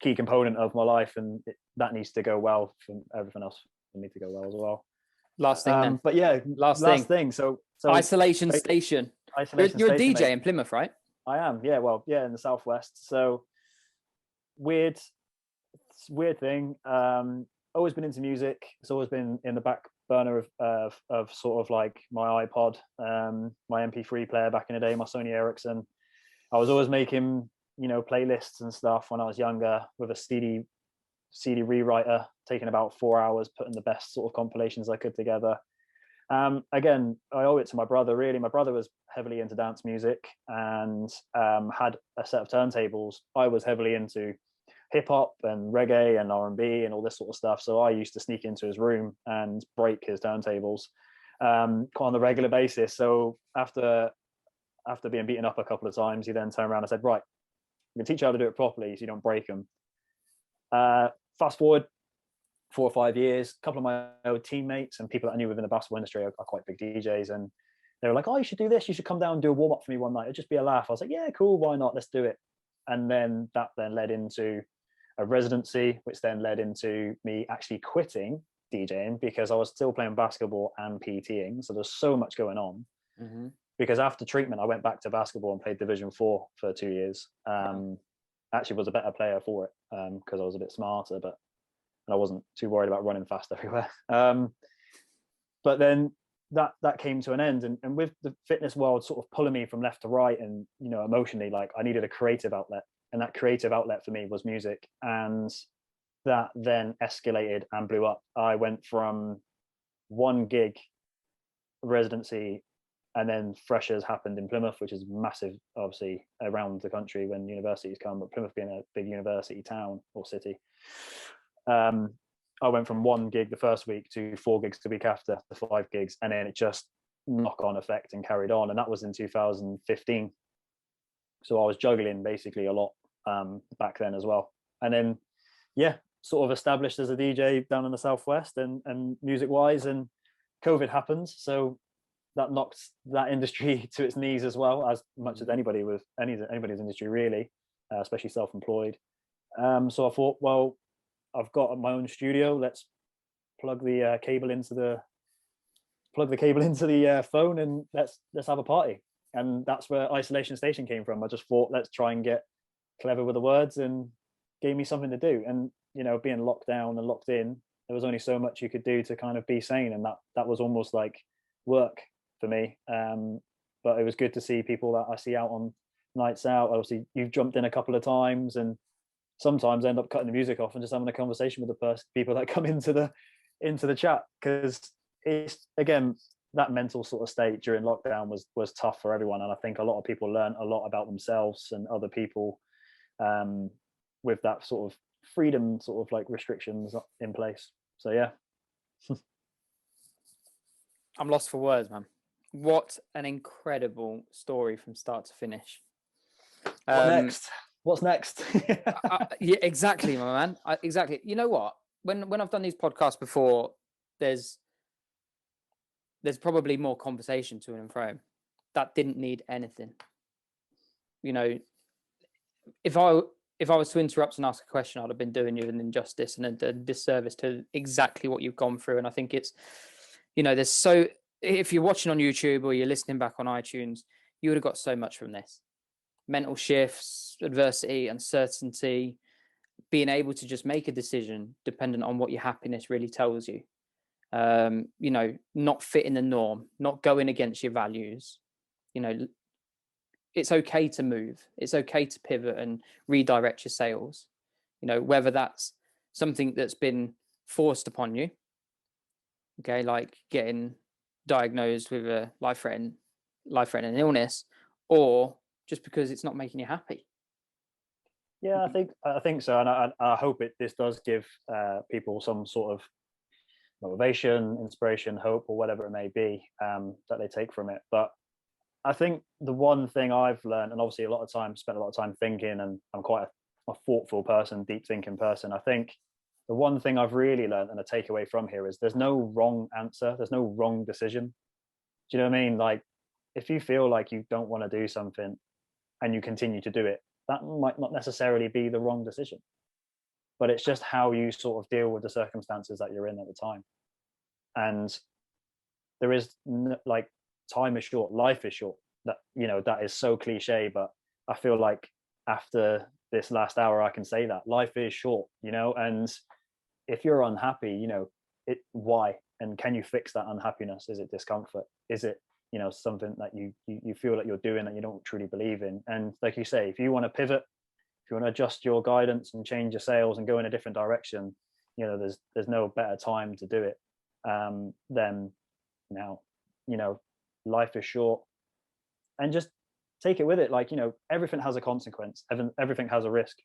B: key component of my life, and that needs to go well for everything else for me to go well as well.
A: Last thing then.
B: But yeah, last thing. So
A: isolation station. You're a DJ in Plymouth, right?
B: I am. Yeah. Well, yeah, in the Southwest. So weird thing. Always been into music. It's always been in the back burner of sort of like my iPod, my MP3 player back in the day, my Sony Ericsson. I was always making playlists and stuff when I was younger with a CD rewriter, taking about 4 hours, putting the best sort of compilations I could together. Again, I owe it to my brother, really. My brother was heavily into dance music and had a set of turntables. I was heavily into hip hop and reggae and R&B and all this sort of stuff. So I used to sneak into his room and break his turntables on a regular basis. So after after being beaten up a couple of times, he then turned around and said, right, I'm gonna teach you how to do it properly so you don't break them. Fast forward 4 or 5 years, a couple of my old teammates and people that I knew within the basketball industry are quite big DJs, and they were like, oh, you should do this, you should come down and do a warm-up for me one night, it'd just be a laugh. I was like, yeah, cool, why not, let's do it. And then that then led into a residency, which then led into me actually quitting DJing because I was still playing basketball and PTing, so there's so much going on.
A: Mm-hmm.
B: Because after treatment I went back to basketball and played Division 4 for 2 years. Actually was a better player for it because I was a bit smarter, but and I wasn't too worried about running fast everywhere. But then that came to an end, and with the fitness world sort of pulling me from left to right, and you know, emotionally, like I needed a creative outlet, and that creative outlet for me was music, and that then escalated and blew up. I went from 1 gig residency, and then freshers happened in Plymouth, which is massive, obviously, around the country when universities come, but Plymouth being a big university town or city. I went from 1 gig the first week to 4 gigs the week after, the 5 gigs, and then it just knock-on effect and carried on, and that was in 2015. So I was juggling basically a lot back then as well. And then, yeah, sort of established as a DJ down in the Southwest and music-wise, and COVID happens, so that knocked that industry to its knees as well, as much as anybody with anybody's industry really, especially self-employed. So I thought, well, I've got my own studio. Let's plug the cable into the phone, and let's have a party. And that's where Isolation Station came from. I just thought, let's try and get clever with the words, and gave me something to do. And you know, being locked down and locked in, there was only so much you could do to kind of be sane, and that was almost like work for me. But it was good to see people that I see out on nights out. Obviously, you've jumped in a couple of times, and sometimes I end up cutting the music off and just having a conversation with the people that come into the chat, because it's, again, that mental sort of state during lockdown was tough for everyone, and I think a lot of people learn a lot about themselves and other people with that sort of freedom, sort of like restrictions in place. So yeah.
A: I'm lost for words, man. What an incredible story from start to finish.
B: What's next?
A: Yeah, exactly, my man. Exactly. You know what? When I've done these podcasts before, there's probably more conversation to and fro. That didn't need anything. You know, if I was to interrupt and ask a question, I'd have been doing you an injustice and a disservice to exactly what you've gone through. And I think it's, you know, if you're watching on YouTube or you're listening back on iTunes, you would have got so much from this. Mental shifts, adversity, uncertainty, being able to just make a decision dependent on what your happiness really tells you. You know, not fitting the norm, not going against your values. You know, it's okay to move. It's okay to pivot and redirect your sales. You know, whether that's something that's been forced upon you, okay, like getting diagnosed with a life-threatening illness, or just because it's not making you happy.
B: Yeah, I think so, and I hope this does give people some sort of motivation, inspiration, hope, or whatever it may be that they take from it. But I think the one thing I've learned, and obviously spent a lot of time thinking, and I'm quite a thoughtful person, deep thinking person. I think the one thing I've really learned and a takeaway from here is there's no wrong answer, there's no wrong decision. Do you know what I mean? Like, if you feel like you don't want to do something and you continue to do it, that might not necessarily be the wrong decision, but it's just how you sort of deal with the circumstances that you're in at the time. And there is, like, time is short, life is short. That, you know, that is so cliche, but I feel like after this last hour I can say that life is short, you know. And if you're unhappy, you know, why, and can you fix that unhappiness? Is it discomfort? Is it, you know, something that you feel that you're doing that you don't truly believe in? And like you say, if you want to pivot, if you want to adjust your guidance and change your sales and go in a different direction, you know, there's no better time to do it than now. You know, life is short, and just take it with it. Like, you know, everything has a consequence, everything has a risk.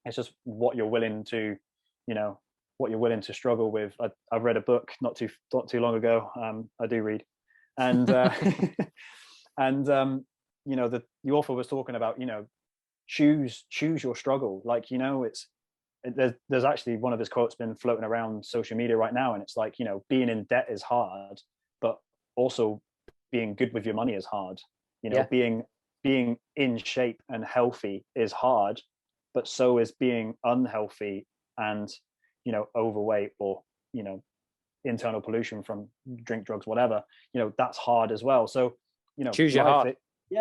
B: It's just what you're willing to, you know, what you're willing to struggle with. I've read a book not too long ago. I do read, and and the author was talking about, choose your struggle. Like, there's actually one of his quotes been floating around social media right now, and it's like, being in debt is hard, but also being good with your money is hard. Being in shape and healthy is hard, but so is being unhealthy and overweight, or internal pollution from drink, drugs, whatever, that's hard as well. So
A: choose your heart.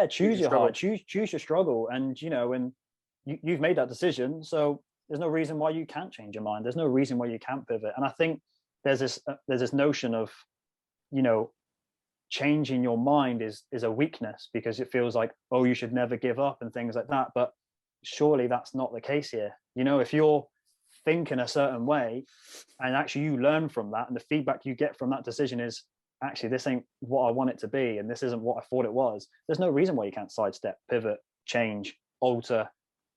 B: Choose your heart, choose your struggle. And and you've made that decision, so there's no reason why you can't change your mind. There's no reason why you can't pivot. And I think there's this notion of changing your mind is a weakness, because it feels like, oh, you should never give up and things like that. But surely that's not the case here. If you're thinking a certain way and actually you learn from that, and the feedback you get from that decision is, actually, this ain't what I want it to be, and this isn't what I thought it was, there's no reason why you can't sidestep, pivot, change, alter.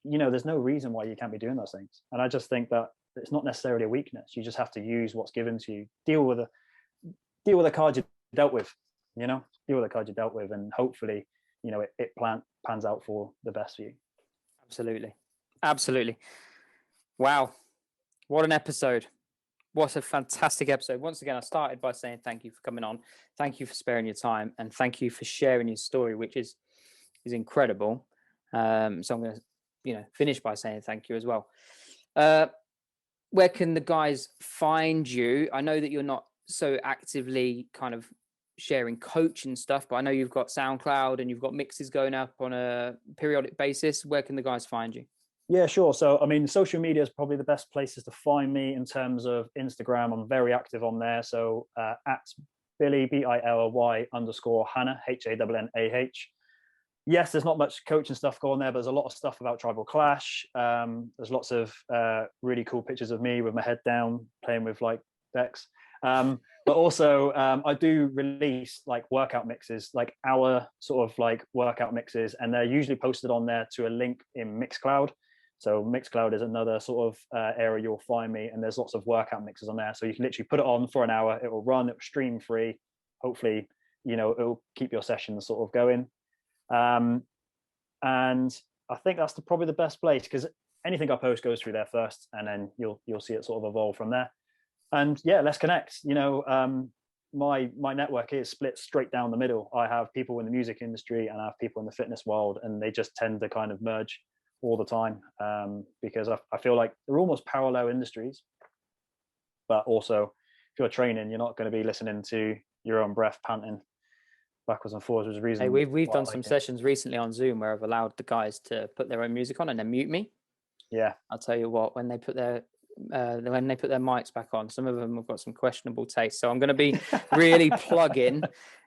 B: There's no reason why you can't be doing those things. And I just think that it's not necessarily a weakness. You just have to use what's given to you, deal with the card you dealt with, deal with the card you dealt with, and hopefully it pans out for the best for you.
A: Absolutely. Wow, what an episode. What a fantastic episode. Once again, I started by saying thank you for coming on. Thank you for sparing your time, and thank you for sharing your story, which is incredible. So I'm going to finish by saying thank you as well. Where can the guys find you? I know that you're not so actively kind of sharing coach and stuff, but I know you've got SoundCloud and you've got mixes going up on a periodic basis. Where can the guys find you?
B: Yeah, sure. So, social media is probably the best places to find me. In terms of Instagram, I'm very active on there. So at Billy, BILY _ Hannah, HANNAH. Yes, there's not much coaching stuff going there, but there's a lot of stuff about Tribal Clash. There's lots of really cool pictures of me with my head down playing with like Bex. But also I do release like workout mixes, like our sort of like workout mixes, and they're usually posted on there to a link in Mixcloud. So Mixcloud is another sort of area you'll find me, and there's lots of workout mixes on there. So you can literally put it on for an hour, it will run, it will stream free. Hopefully, it'll keep your sessions sort of going. And I think that's probably the best place, because anything I post goes through there first, and then you'll see it sort of evolve from there. And yeah, let's connect. My network is split straight down the middle. I have people in the music industry and I have people in the fitness world, and they just tend to kind of merge all the time, because I feel like they're almost parallel industries. But also, if you're training, you're not going to be listening to your own breath panting backwards and forwards. Was reason.
A: Hey, we've done some sessions recently on Zoom where I've allowed the guys to put their own music on and then mute me.
B: Yeah,
A: I'll tell you what, when they put their mics back on, some of them have got some questionable taste. So I'm going to be really plugging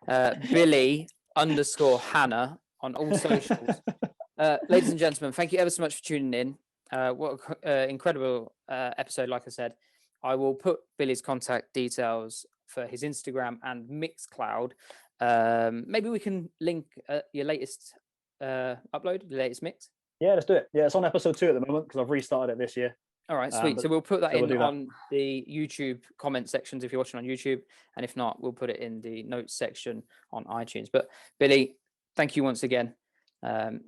A: Billy _ Hannah on all socials. Ladies and gentlemen, thank you ever so much for tuning in. What an incredible episode. Like I said, I will put Billy's contact details for his Instagram and Mixcloud. Maybe we can link your latest upload, the latest mix.
B: Yeah, let's do it. Yeah, it's on episode 2 at the moment because I've restarted it this year.
A: All right, sweet. So we'll put that on the YouTube comment sections if you're watching on YouTube, and if not, we'll put it in the notes section on iTunes. But Billy, thank you once again. I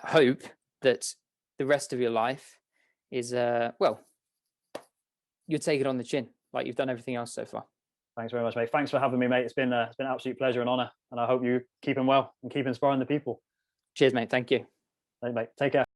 A: hope that the rest of your life is you'll take it on the chin like you've done everything else so far.
B: Thanks very much, mate. Thanks for having me, mate. It's been an absolute pleasure and honor, and I hope you keep him well and keep inspiring the people.
A: Cheers, mate. Thank you.
B: Thanks, mate. Take care.